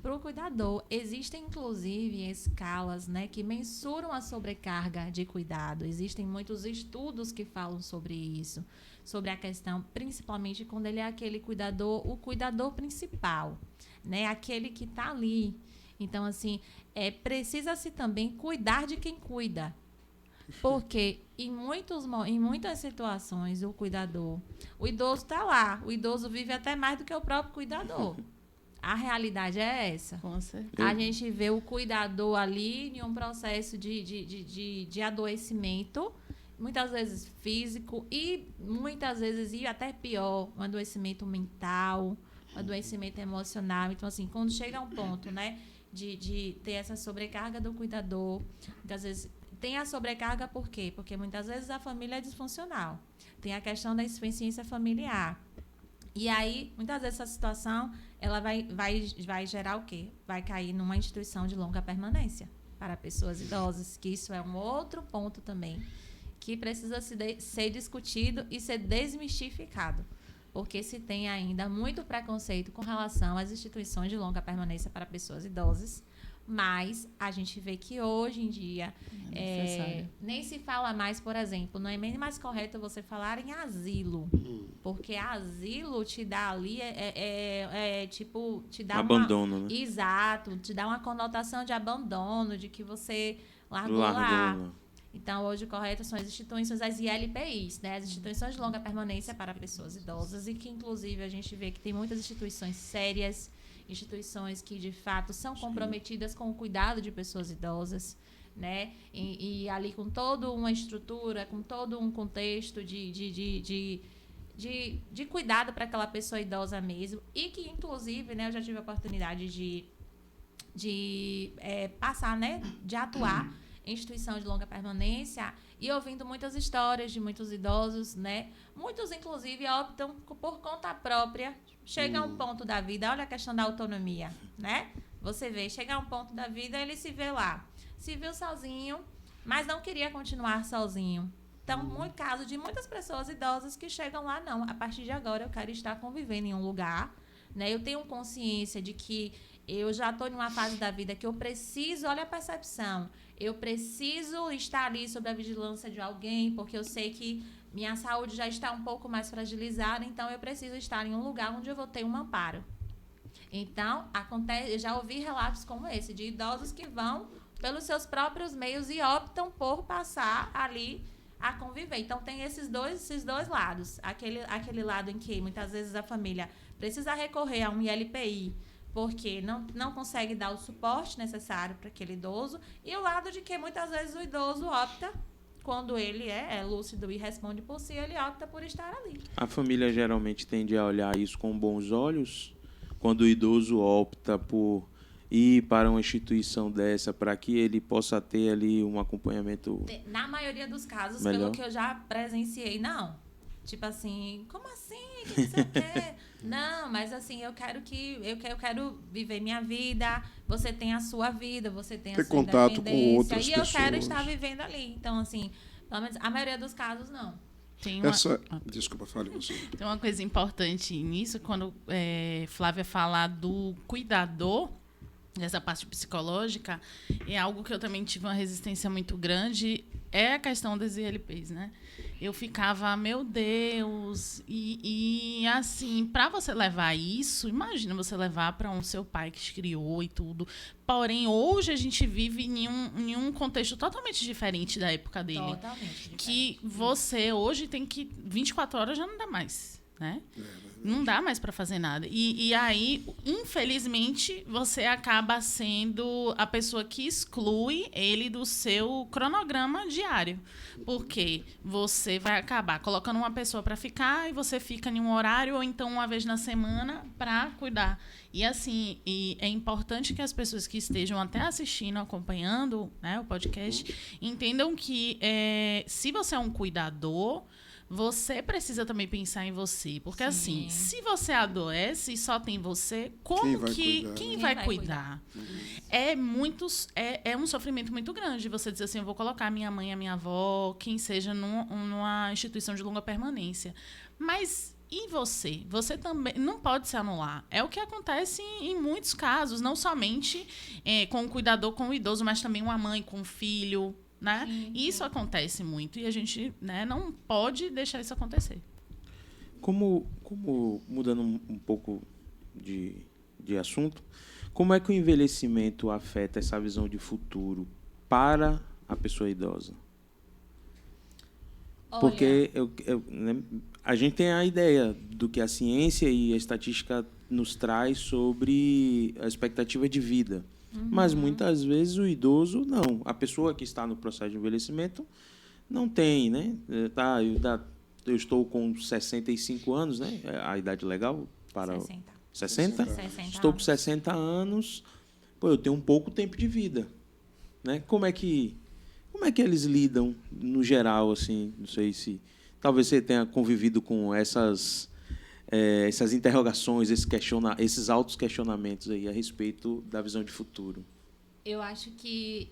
Para o cuidador, existem inclusive escalas, né, que mensuram a sobrecarga de cuidado. Existem muitos estudos que falam sobre isso, sobre a questão, principalmente quando ele é aquele cuidador, o cuidador principal, né, aquele que está ali. Então, assim, precisa-se também cuidar de quem cuida. Porque em muitas situações, o idoso está lá, o idoso vive até mais do que o próprio cuidador. A realidade é essa. Com certeza. A gente vê o cuidador ali em um processo de adoecimento, muitas vezes físico e muitas vezes, e até pior, um adoecimento mental, um adoecimento emocional. Então, assim, quando chega a um ponto, né, de ter essa sobrecarga do cuidador, muitas vezes tem a sobrecarga por quê? Porque muitas vezes a família é disfuncional. Tem a questão da insuficiência familiar. E aí, muitas vezes, essa situação ela vai gerar o quê? Vai cair numa instituição de longa permanência para pessoas idosas, que isso é um outro ponto também, que precisa ser discutido e ser desmistificado, porque se tem ainda muito preconceito com relação às instituições de longa permanência para pessoas idosas, mas a gente vê que hoje em dia nem se fala mais, por exemplo, não é nem mais correto você falar em asilo, porque asilo te dá ali, tipo, te dá abandono, né? Exato, te dá uma conotação de abandono, de que você largou lá. Então, hoje o correto são as instituições, as ILPIs, né? As instituições de longa permanência para pessoas idosas, e que, inclusive, a gente vê que tem muitas instituições sérias, instituições que, de fato, são comprometidas com o cuidado de pessoas idosas, né? E ali com toda uma estrutura, com todo um contexto de cuidado para aquela pessoa idosa mesmo, e que, inclusive, né, eu já tive a oportunidade de passar, né, de atuar em instituição de longa permanência e ouvindo muitas histórias de muitos idosos, né? Muitos, inclusive, optam por conta própria. Chega a um ponto da vida, olha a questão da autonomia, né? Você vê, chega a um ponto da vida, ele se vê lá. Se viu sozinho, mas não queria continuar sozinho. Então, muito caso de muitas pessoas idosas que chegam lá, não, a partir de agora eu quero estar convivendo em um lugar, né? Eu tenho consciência de que eu já estou em uma fase da vida que eu preciso, olha a percepção, eu preciso estar ali sob a vigilância de alguém, porque eu sei que minha saúde já está um pouco mais fragilizada, então eu preciso estar em um lugar onde eu vou ter um amparo. Então, eu já ouvi relatos como esse, de idosos que vão pelos seus próprios meios e optam por passar ali a conviver. Então, tem esses dois lados. Aquele lado em que, muitas vezes, a família precisa recorrer a um ILPI porque não consegue dar o suporte necessário para aquele idoso. E o lado de que, muitas vezes, o idoso opta, quando ele é lúcido e responde por si, ele opta por estar ali. A família geralmente tende a olhar isso com bons olhos quando o idoso opta por ir para uma instituição dessa para que ele possa ter ali um acompanhamento. Na maioria dos casos, melhor. pelo que eu já presenciei, não. Tipo assim, como assim? O que você quer? Não, mas assim, eu quero viver minha vida, você tem a sua vida, você tem Ter a sua contato com independência, outras e eu quero pessoas. estar vivendo ali. Então, assim, pelo menos a maioria dos casos, não. Tem uma, Desculpa, fale você. tem uma coisa importante nisso, quando Flávia fala do cuidador, dessa parte psicológica, é algo que eu também tive uma resistência muito grande, é a questão das ILPs, né? Eu ficava, meu Deus, e assim, para você levar isso, imagina você levar para um seu pai que te criou e tudo. Porém, hoje a gente vive em um contexto totalmente diferente da época dele. Totalmente diferente. Que você hoje tem que 24 horas já não dá mais, né? Não dá mais para fazer nada. E aí, infelizmente, você acaba sendo a pessoa que exclui ele do seu cronograma diário. Porque você vai acabar colocando uma pessoa para ficar e você fica em um horário ou então uma vez na semana para cuidar. E assim, é importante que as pessoas que estejam até assistindo, acompanhando, né, o podcast, entendam que se você é um cuidador, você precisa também pensar em você. Porque, assim, se você adoece e só tem você, quem vai cuidar? É um sofrimento muito grande você dizer assim, eu vou colocar minha mãe, a minha avó, quem seja, numa instituição de longa permanência. Mas e você? Você também não pode se anular. É o que acontece em muitos casos, não somente com o cuidador, com o idoso, mas também uma mãe com o filho, né? Isso acontece muito e a gente, né, não pode deixar isso acontecer. Como mudando um pouco de assunto, como é que o envelhecimento afeta essa visão de futuro para a pessoa idosa? Olha, Porque né, a gente tem a ideia do que a ciência e a estatística nos traz sobre a expectativa de vida. Mas muitas vezes o idoso não. A pessoa que está no processo de envelhecimento não tem, né? Eu estou com 65 anos, né? É a idade legal para 60? 60 Estou com anos. 60 anos. Pô, eu tenho um pouco tempo de vida, né? Como é que eles lidam no geral, assim? Não sei se talvez você tenha convivido com essas interrogações, esses altos questionamentos aí a respeito da visão de futuro. Eu acho que,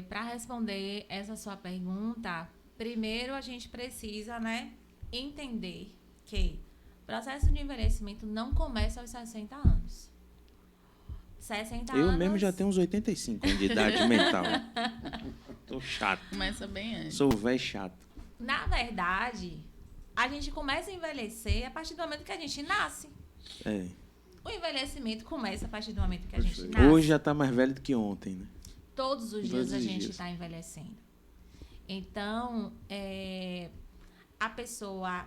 para responder essa sua pergunta, primeiro a gente precisa, né, entender que o processo de envelhecimento não começa aos 60 anos. 60 Eu anos... mesmo já tenho uns 85 anos de idade mental. Tô chato. Começa bem antes. Sou velho chato. Na verdade, a gente começa a envelhecer a partir do momento que a gente nasce. O envelhecimento começa a partir do momento que a gente nasce. Hoje já está mais velho do que ontem, né? Todos os dias a gente está envelhecendo. Então, a pessoa,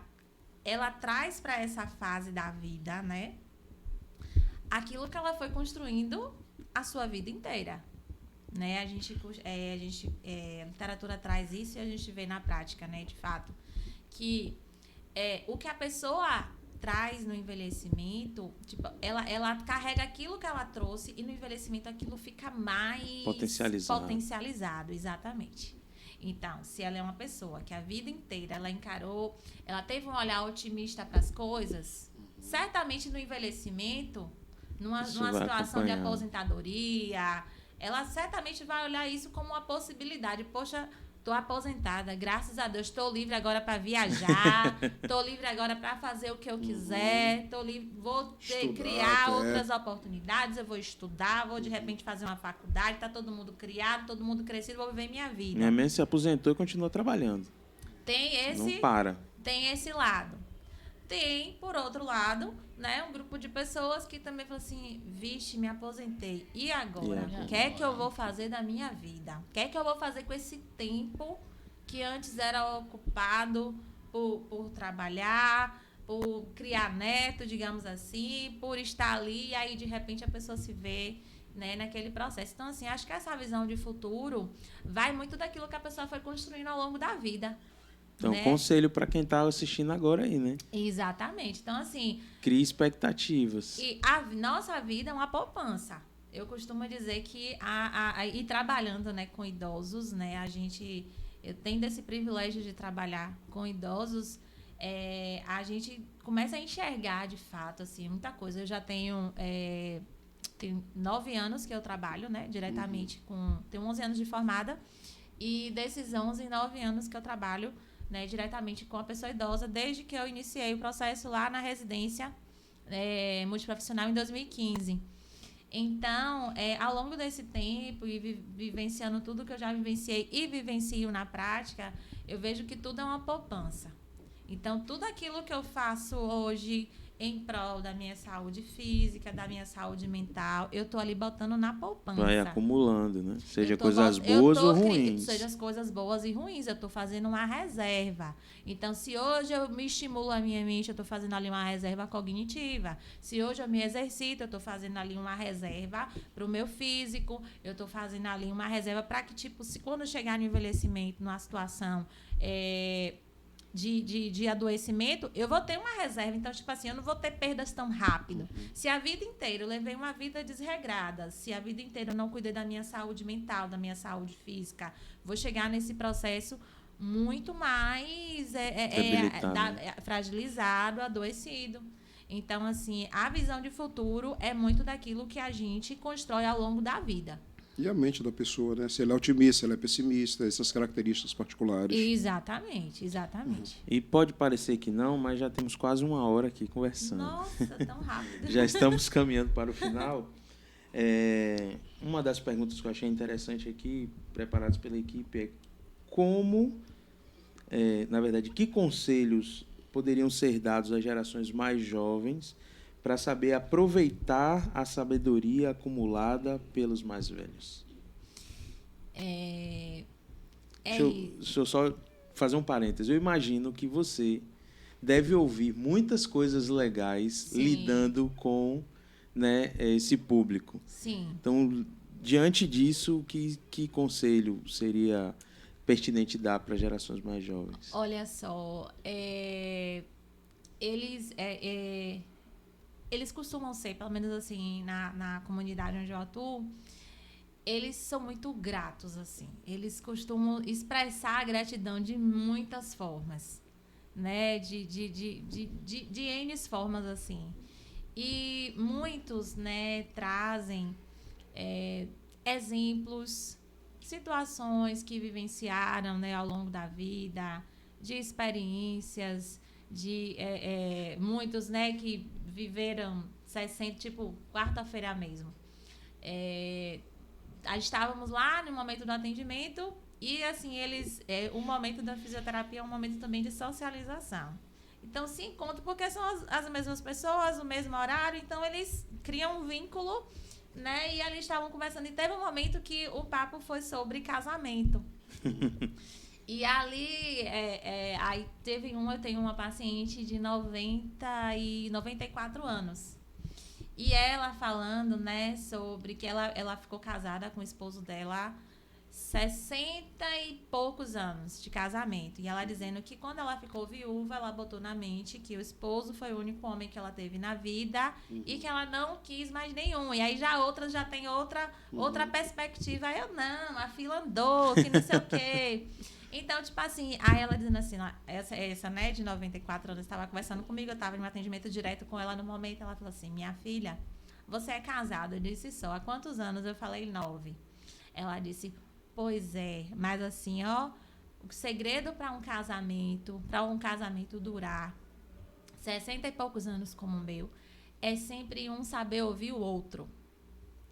ela traz para essa fase da vida, né, aquilo que ela foi construindo a sua vida inteira. Né? A literatura traz isso e a gente vê na prática, né, de fato, que o que a pessoa traz no envelhecimento, tipo, ela carrega aquilo que ela trouxe e no envelhecimento aquilo fica mais potencializado, exatamente. Então, se ela é uma pessoa que a vida inteira ela teve um olhar otimista para as coisas, certamente no envelhecimento, numa situação de aposentadoria, ela certamente vai olhar isso como uma possibilidade. Poxa, estou aposentada, graças a Deus, estou livre agora para viajar, estou livre agora para fazer o que eu quiser, vou criar outras oportunidades, eu vou estudar, vou de repente fazer uma faculdade, está todo mundo criado, todo mundo crescido, vou viver minha vida. Minha mãe se aposentou e continua trabalhando. Não para. Tem esse lado. tem, por outro lado, né, um grupo de pessoas que também falam assim, vixe, me aposentei. E agora? O que é que eu vou fazer da minha vida? O que é que eu vou fazer com esse tempo que antes era ocupado por trabalhar, por criar neto, digamos assim, por estar ali, e aí, de repente, a pessoa se vê, né, naquele processo. Então, assim, acho que essa visão de futuro vai muito daquilo que a pessoa foi construindo ao longo da vida. Então, né? conselho para quem está assistindo agora aí, né? Exatamente. Então, assim... Crie expectativas. E a nossa vida é uma poupança. Eu costumo dizer que, e trabalhando, né, com idosos, né, eu tenho esse privilégio de trabalhar com idosos, a gente começa a enxergar, de fato, assim, muita coisa. Eu já tenho 9 anos que eu trabalho, né, diretamente tenho 11 anos de formada, e desses 11, 9 anos que eu trabalho, né, diretamente com a pessoa idosa, desde que eu iniciei o processo lá na residência multiprofissional em 2015. Então, ao longo desse tempo e vivenciando tudo que eu já vivenciei e vivencio na prática, eu vejo que tudo é uma poupança. Então, tudo aquilo que eu faço hoje em prol da minha saúde física, da minha saúde mental, eu tô ali botando na poupança. Vai acumulando, né? Seja coisas boas ou ruins. Seja as coisas boas e ruins, eu tô fazendo uma reserva. Então, se hoje eu me estimulo a minha mente, eu tô fazendo ali uma reserva cognitiva. Se hoje eu me exercito, eu tô fazendo ali uma reserva pro meu físico, eu tô fazendo ali uma reserva para que, tipo, se quando eu chegar no envelhecimento, numa situação de adoecimento, eu vou ter uma reserva. Então, tipo assim, eu não vou ter perdas tão rápido. Se a vida inteira eu levei uma vida desregrada, se a vida inteira eu não cuidei da minha saúde mental, da minha saúde física, vou chegar nesse processo muito mais fragilizado, adoecido. Então, assim, a visão de futuro é muito daquilo que a gente constrói ao longo da vida. E a mente da pessoa, né? Se ela é otimista, se ela é pessimista, essas características particulares. Exatamente. E pode parecer que não, mas já temos quase 1 hora aqui conversando. Nossa, tão rápido. Já estamos caminhando para o final. Uma das perguntas que eu achei interessante aqui, preparadas pela equipe, é como, na verdade, que conselhos poderiam ser dados às gerações mais jovens para saber aproveitar a sabedoria acumulada pelos mais velhos? Deixa eu só fazer um parêntese. Eu imagino que você deve ouvir muitas coisas legais. Sim. Lidando com, né, esse público. Sim. Então, diante disso, que conselho seria pertinente dar para gerações mais jovens? Olha só, eles costumam ser, pelo menos assim, na comunidade onde eu atuo, eles são muito gratos, assim. Eles costumam expressar a gratidão de muitas formas, né? De N formas, assim. E muitos, né, trazem exemplos, situações que vivenciaram, né, ao longo da vida, de experiências, de muitos, né, que viveram 60, tipo, quarta-feira mesmo. Estávamos lá no momento do atendimento e, assim, o momento da fisioterapia é um momento também de socialização. Então, se encontram porque são as mesmas pessoas, o mesmo horário, então eles criam um vínculo, né, e ali estavam conversando. E teve um momento que o papo foi sobre casamento. E ali, aí eu tenho uma paciente de 94 anos. E ela falando, né, sobre que ela ficou casada com o esposo dela 60 e poucos anos de casamento. E ela dizendo que quando ela ficou viúva, ela botou na mente que o esposo foi o único homem que ela teve na vida e que ela não quis mais nenhum. E aí outras já tem outra perspectiva. Aí eu, não, a fila andou, que não sei o quê. Então, tipo assim, aí ela dizendo assim, essa, né, de 94 anos, estava conversando comigo, eu estava em um atendimento direto com ela no momento, ela falou assim, minha filha, você é casada? Eu disse, só. Há quantos anos? Eu falei, 9. Ela disse, pois é, mas assim, ó, o segredo para um casamento durar 60 e poucos anos como o meu, é sempre um saber ouvir o outro.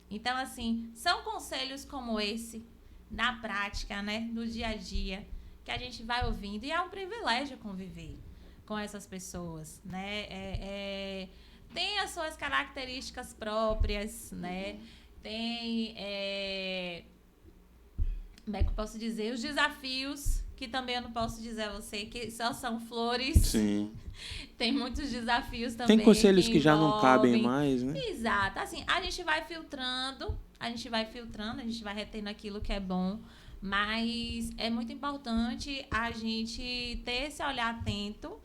Então, assim, são conselhos como esse, na prática, né, no dia a dia, que a gente vai ouvindo, e é um privilégio conviver. com essas pessoas, né? Tem as suas características próprias, né? Tem, como é que eu posso dizer? Os desafios, que também eu não posso dizer a você que só são flores. Sim. Tem muitos desafios também. Tem conselhos que já não envolvem. cabem mais, né? Exato. Assim, a gente vai filtrando, a gente vai retendo aquilo que é bom, mas é muito importante a gente ter esse olhar atento,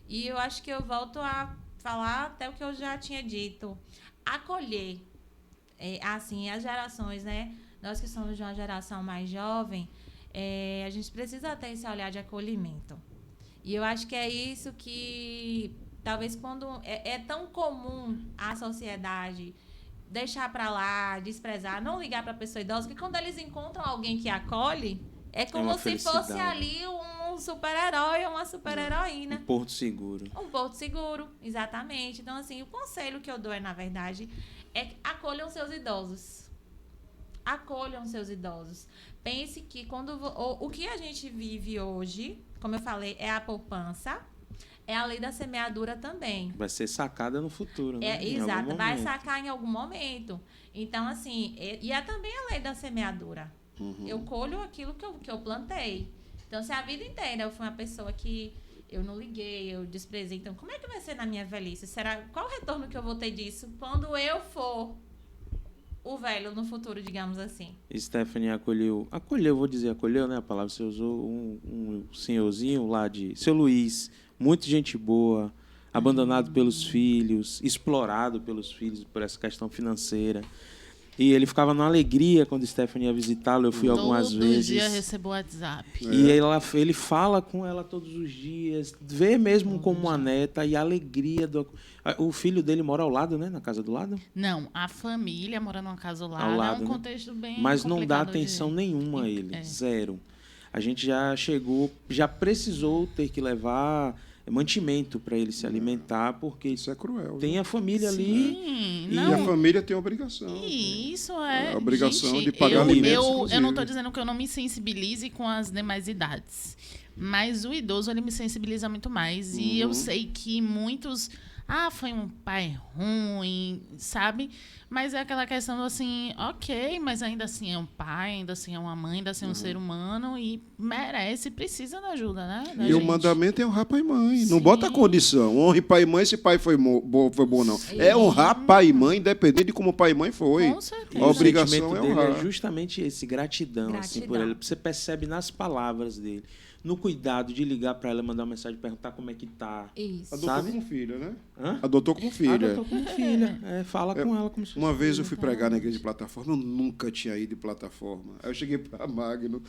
e eu acho que eu volto a falar até o que eu já tinha dito. Acolher, assim, as gerações, né? Nós que somos de uma geração mais jovem, a gente precisa ter esse olhar de acolhimento. E eu acho que é isso que, talvez, quando é tão comum a sociedade deixar para lá, desprezar, não ligar para a pessoa idosa, que quando eles encontram alguém que acolhe, é como uma se felicidade. fosse ali um super-herói ou uma super-heroína. Um porto seguro. Um porto seguro, exatamente. Então, assim, o conselho que eu dou na verdade, é que acolham seus idosos. Acolham seus idosos. Pense que o que a gente vive hoje, como eu falei, é a poupança, é a lei da semeadura também. Vai ser sacada no futuro, né? Em Exato, algum vai momento. sacar em algum momento. Então, assim, e é também a lei da semeadura. Eu colho aquilo que eu plantei. Então, se a vida inteira eu fui uma pessoa que eu não liguei, eu desprezei, então como é que vai ser na minha velhice? Qual o retorno que eu vou ter disso quando eu for o velho no futuro, digamos assim? Stephanie acolheu, vou dizer, acolheu, né? A palavra você usou, um senhorzinho lá de Seu Luiz, muito gente boa, abandonado pelos filhos, explorado pelos filhos por essa questão financeira. E ele ficava numa alegria quando Stephanie ia visitá-lo. Eu fui algumas vezes. Todo dia recebo WhatsApp. E ele fala com ela todos os dias, vê mesmo como uma neta, e a alegria do... O filho dele mora ao lado, né? Na casa do lado. Não, a família mora numa casa ao lado, Ao lado, é um né? contexto bem Mas não dá complicado atenção nenhuma a ele, É. zero. A gente já precisou ter que levar mantimento para ele se alimentar, porque Isso é cruel. tem né? a família ali. Sim, E não. a família tem a obrigação. E isso é. A obrigação gente, de pagar alimentos, eu não inclusive. estou dizendo que eu não me sensibilize com as demais idades. Mas o idoso, ele me sensibiliza muito mais. E eu sei que muitos... foi um pai ruim, sabe? Mas é aquela questão do assim, ok, mas ainda assim é um pai, ainda assim é uma mãe, ainda assim é um ser humano e merece, precisa da ajuda, né? Da E o gente. mandamento é honrar pai e mãe. Não Sim. bota condição. Honre pai e mãe se pai foi bom, não. É honrar pai e mãe, independente de como pai e mãe foi. Com certeza. A obrigação sentimento é dele honrar. é justamente esse, gratidão. Assim, por ele. Você percebe nas palavras dele, no cuidado de ligar para ela, mandar uma mensagem, perguntar como é que tá. Isso. Adotou Sabe? como filha, né? Hã? Adotou como filha. Adotou como filha. Fala com ela como se Uma fosse vez eu filha. fui pregar na igreja de plataforma, eu nunca tinha ido de plataforma. Aí eu cheguei para Magno,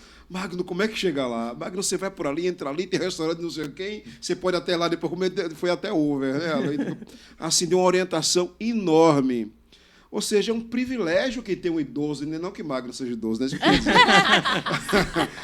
como é que chega lá? Magno, você vai por ali, entra ali, tem restaurante não sei quem, você pode até lá depois comer, foi até over, né? Assim, deu uma orientação enorme. Ou seja, é um privilégio que tem um idoso, não que Magno seja idoso, né?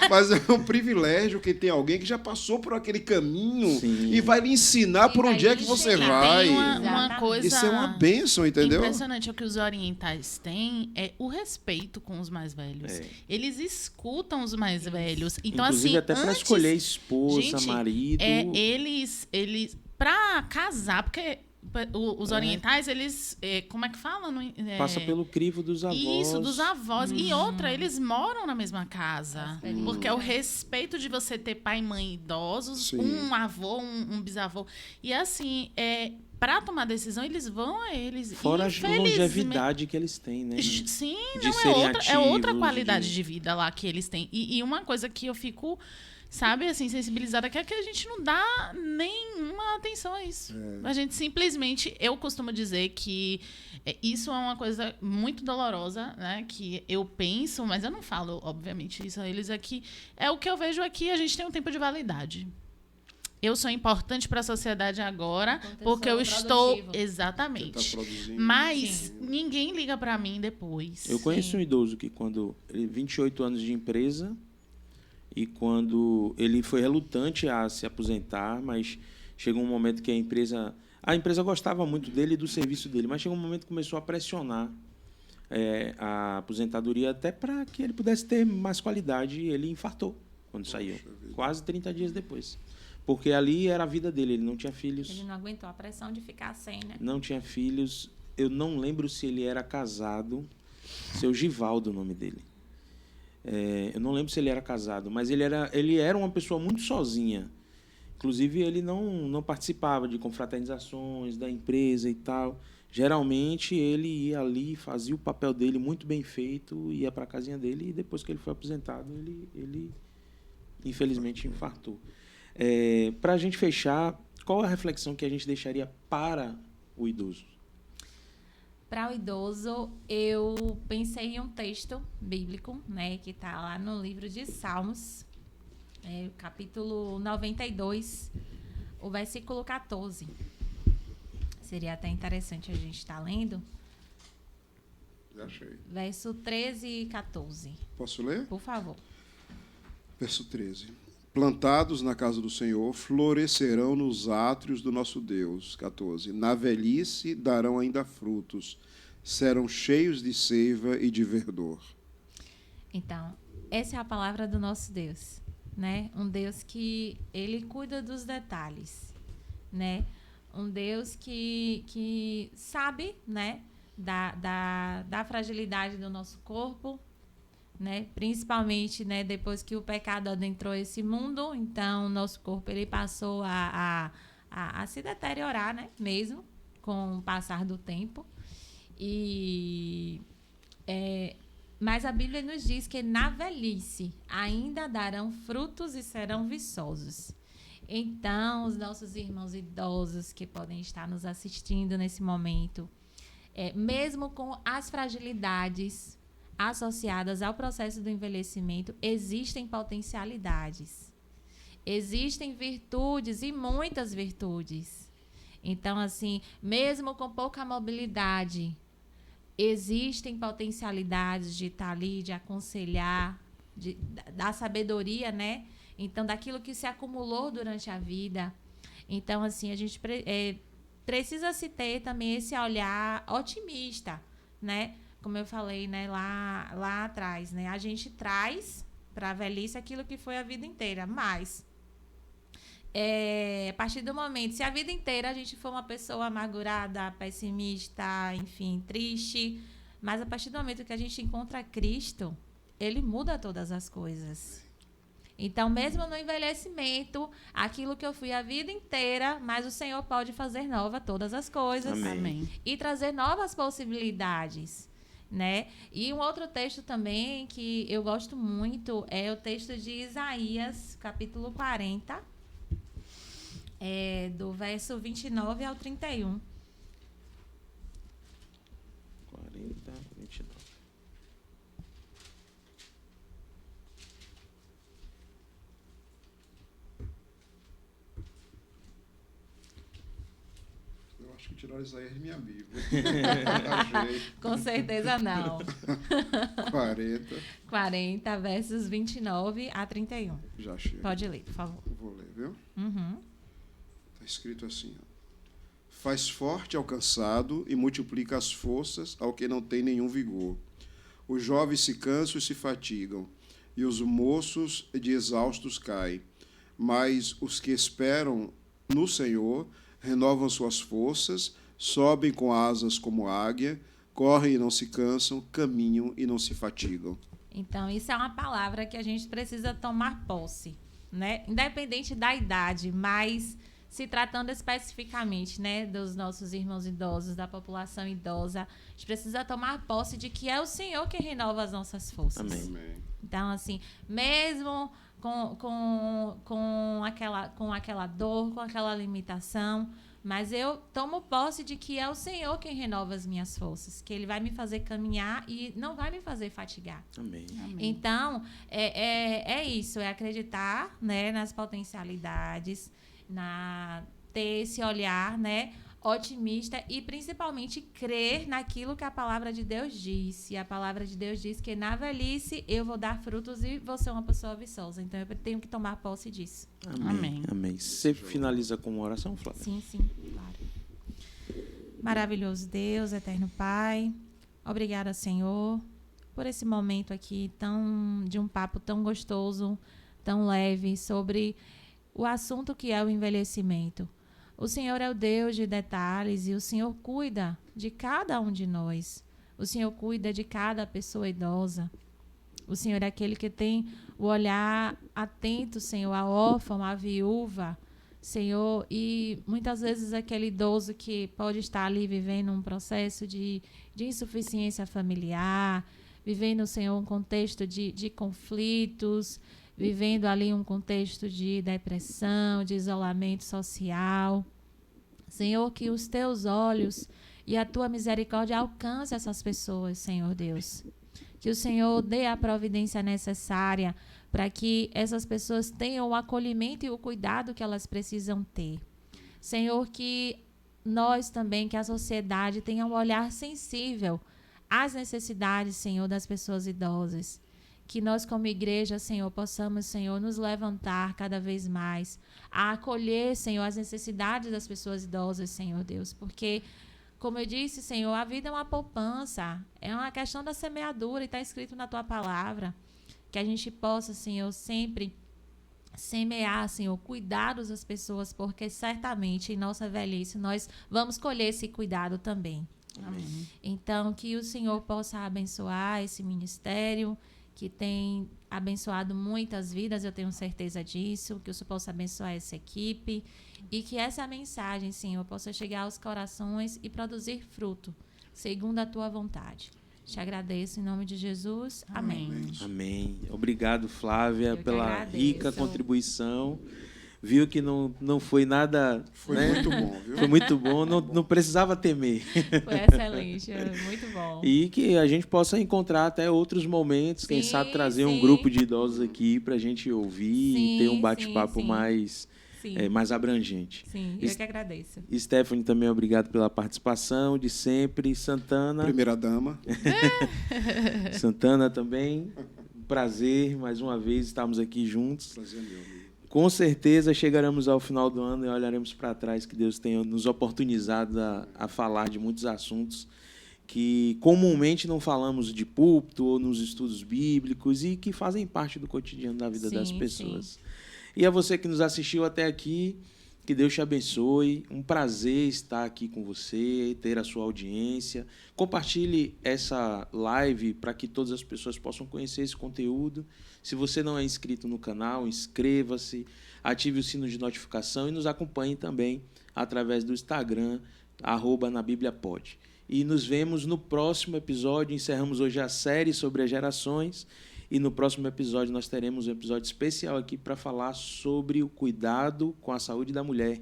Mas é um privilégio que tem alguém que já passou por aquele caminho Sim. e vai lhe ensinar por vai onde é lhe que você ensinar. vai. Tem uma Exatamente. coisa... Isso é uma bênção, entendeu? Impressionante é o que os orientais têm é o respeito com os mais velhos. É. Eles escutam os mais velhos. Então, Inclusive, assim, até para antes, escolher esposa, gente, marido. eles para casar, porque os orientais, eles, como é que fala? Passa pelo crivo dos avós. Isso, dos avós. E outra, eles moram na mesma casa. Experiência. Porque é o respeito de você ter pai e mãe idosos, Sim. um avô, um bisavô. E assim, para tomar decisão, eles vão a eles. Fora a Infelizmente- longevidade que eles têm, né? Sim, De não, serem é outra ativos, qualidade de vida lá que eles têm. E uma coisa que eu fico, sabe, assim, sensibilizada, que é que a gente não dá nenhuma atenção a isso. A gente simplesmente, eu costumo dizer que isso é uma coisa muito dolorosa, né, que eu penso, mas eu não falo, obviamente, isso a eles aqui. É o que eu vejo aqui, a gente tem um tempo de validade. Eu sou importante para a sociedade agora, Enquanto eu porque sou eu estou... produtivo. Exatamente. Tá produzindo. Mas ninguém liga para mim depois. Eu conheço um idoso que quando... Ele 28 anos de empresa, e quando ele foi relutante a se aposentar, mas chegou um momento que a empresa gostava muito dele e do serviço dele, mas chegou um momento que começou a pressionar a aposentadoria até para que ele pudesse ter mais qualidade, e ele infartou quando saiu, quase 30 dias depois. porque ali era a vida dele, ele não tinha filhos. Ele não aguentou a pressão de ficar sem, né? Não tinha filhos. Eu não lembro se ele era casado. Seu Givaldo, o nome dele. Eu não lembro se ele era casado, mas ele era uma pessoa muito sozinha. Inclusive, ele não participava de confraternizações da empresa e tal. Geralmente, ele ia ali, fazia o papel dele muito bem feito, ia para a casinha dele, e depois que ele foi aposentado, ele infelizmente infartou. Para a gente fechar, qual a reflexão que a gente deixaria para o idoso? Para o idoso, eu pensei em um texto bíblico, né, que está lá no livro de Salmos, capítulo 92, o versículo 14. Seria até interessante a gente estar lendo. Já achei. Verso 13 e 14. Posso ler? Por favor. Verso 13. Plantados na casa do Senhor, florescerão nos átrios do nosso Deus. 14. Na velhice darão ainda frutos, serão cheios de seiva e de verdor. Então, essa é a palavra do nosso Deus, né? Um Deus que ele cuida dos detalhes, né? Um Deus que sabe, né, da fragilidade do nosso corpo, né? Principalmente, né, depois que o pecado adentrou esse mundo, então o nosso corpo ele passou a se deteriorar, né, mesmo com o passar do tempo. Mas a Bíblia nos diz que na velhice ainda darão frutos e serão viçosos. Então, os nossos irmãos idosos que podem estar nos assistindo nesse momento, mesmo com as fragilidades associadas ao processo do envelhecimento, existem potencialidades. Existem virtudes e muitas virtudes. Então, assim, mesmo com pouca mobilidade, existem potencialidades de estar ali, de aconselhar, de dar sabedoria, né? Então, daquilo que se acumulou durante a vida. Então, assim, a gente precisa se ter também esse olhar otimista, né? Como eu falei, né, lá atrás, né? A gente traz para a velhice aquilo que foi a vida inteira, mas a partir do momento, se a vida inteira a gente for uma pessoa amargurada, pessimista, enfim, triste, mas a partir do momento que a gente encontra Cristo, ele muda todas as coisas. Então, mesmo no envelhecimento, aquilo que eu fui a vida inteira, mas o Senhor pode fazer nova todas as coisas. Amém. E trazer novas possibilidades, né? E um outro texto também que eu gosto muito é o texto de Isaías, capítulo 40, do verso 29 ao 31. 40, 29. Eu acho que tiraram Isaías de minha Bíblia. Com certeza não. 40. 40, versos 29 a 31. Já achei. Pode ler, por favor. Vou ler, viu? Uhum. Está escrito assim, ó. Faz forte ao cansado e multiplica as forças ao que não tem nenhum vigor. Os jovens se cansam e se fatigam, e os moços de exaustos caem. Mas os que esperam no Senhor renovam suas forças, sobem com asas como águia, correm e não se cansam, caminham e não se fatigam. Então, isso é uma palavra que a gente precisa tomar posse, né? Independente da idade, mas se tratando especificamente, né, dos nossos irmãos idosos, da população idosa, a gente precisa tomar posse de que é o Senhor que renova as nossas forças. Amém. Então, assim, mesmo com aquela dor, com aquela limitação, mas eu tomo posse de que é o Senhor quem renova as minhas forças, que Ele vai me fazer caminhar e não vai me fazer fatigar. Amém. Então, é isso, é acreditar, né, nas potencialidades, ter esse olhar, né, otimista e principalmente crer naquilo que a palavra de Deus diz. E a palavra de Deus diz que na velhice eu vou dar frutos e vou ser uma pessoa viçosa. Então eu tenho que tomar posse disso. Amém. Amém. Você finaliza com uma oração, Flávia? Sim, claro. Maravilhoso Deus, eterno Pai, obrigada, Senhor, por esse momento aqui de um papo tão gostoso, tão leve, sobre o assunto que é o envelhecimento. O Senhor é o Deus de detalhes e o Senhor cuida de cada um de nós. O Senhor cuida de cada pessoa idosa. O Senhor é aquele que tem o olhar atento, Senhor, à órfã, à viúva, Senhor, e muitas vezes aquele idoso que pode estar ali vivendo um processo de insuficiência familiar, vivendo, Senhor, um contexto de conflitos, vivendo ali um contexto de depressão, de isolamento social. Senhor, que os teus olhos e a tua misericórdia alcance essas pessoas, Senhor Deus. Que o Senhor dê a providência necessária para que essas pessoas tenham o acolhimento e o cuidado que elas precisam ter. Senhor, que nós também, que a sociedade tenha um olhar sensível às necessidades, Senhor, das pessoas idosas. Que nós, como igreja, Senhor, possamos, Senhor, nos levantar cada vez mais a acolher, Senhor, as necessidades das pessoas idosas, Senhor Deus. Porque, como eu disse, Senhor, a vida é uma poupança, é uma questão da semeadura e está escrito na Tua palavra. Que a gente possa, Senhor, sempre semear, Senhor, cuidados das pessoas, porque certamente em nossa velhice nós vamos colher esse cuidado também. Amém. Então, que o Senhor possa abençoar esse ministério, que tem abençoado muitas vidas, eu tenho certeza disso, que o Senhor possa abençoar essa equipe e que essa mensagem, Senhor, possa chegar aos corações e produzir fruto, segundo a Tua vontade. Te agradeço em nome de Jesus. Amém. Amém. Obrigado, Flávia, pela agradeço. rica contribuição. Viu que não foi nada... Foi né? muito bom, viu? Foi muito bom, não precisava temer. Foi excelente, muito bom. E que a gente possa encontrar até outros momentos, quem Sim, sabe trazer um sim. grupo de idosos aqui para a gente ouvir Sim, e ter um sim, bate-papo sim. mais abrangente. Sim, eu que agradeço. Stephanie, também obrigado pela participação de sempre. Santana. Primeira dama. Santana também. Um prazer, mais uma vez, estarmos aqui juntos. Prazer meu, amigo. Com certeza chegaremos ao final do ano e olharemos para trás, que Deus tenha nos oportunizado a falar de muitos assuntos que comumente não falamos de púlpito ou nos estudos bíblicos e que fazem parte do cotidiano da vida das Sim, pessoas. E a você que nos assistiu até aqui, que Deus te abençoe. Um prazer estar aqui com você, ter a sua audiência. Compartilhe essa live para que todas as pessoas possam conhecer esse conteúdo. Se você não é inscrito no canal, inscreva-se, ative o sino de notificação e nos acompanhe também através do Instagram, @nabibliapod. E nos vemos no próximo episódio. Encerramos hoje a série sobre as gerações. E no próximo episódio nós teremos um episódio especial aqui para falar sobre o cuidado com a saúde da mulher.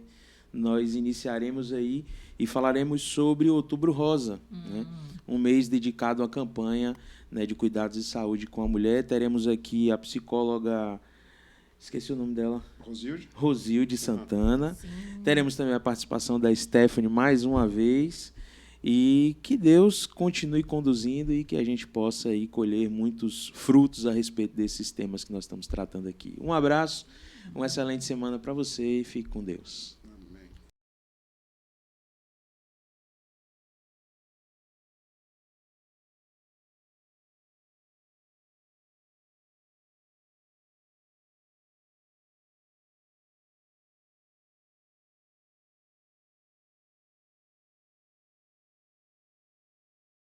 Nós iniciaremos aí e falaremos sobre o Outubro Rosa, né? Um mês dedicado à campanha, né, de cuidados de saúde com a mulher. Teremos aqui a psicóloga, esqueci o nome dela, Rosilde Santana. Sim. Teremos também a participação da Stephanie mais uma vez. E que Deus continue conduzindo e que a gente possa aí colher muitos frutos a respeito desses temas que nós estamos tratando aqui. Um abraço, uma excelente semana para você e fique com Deus.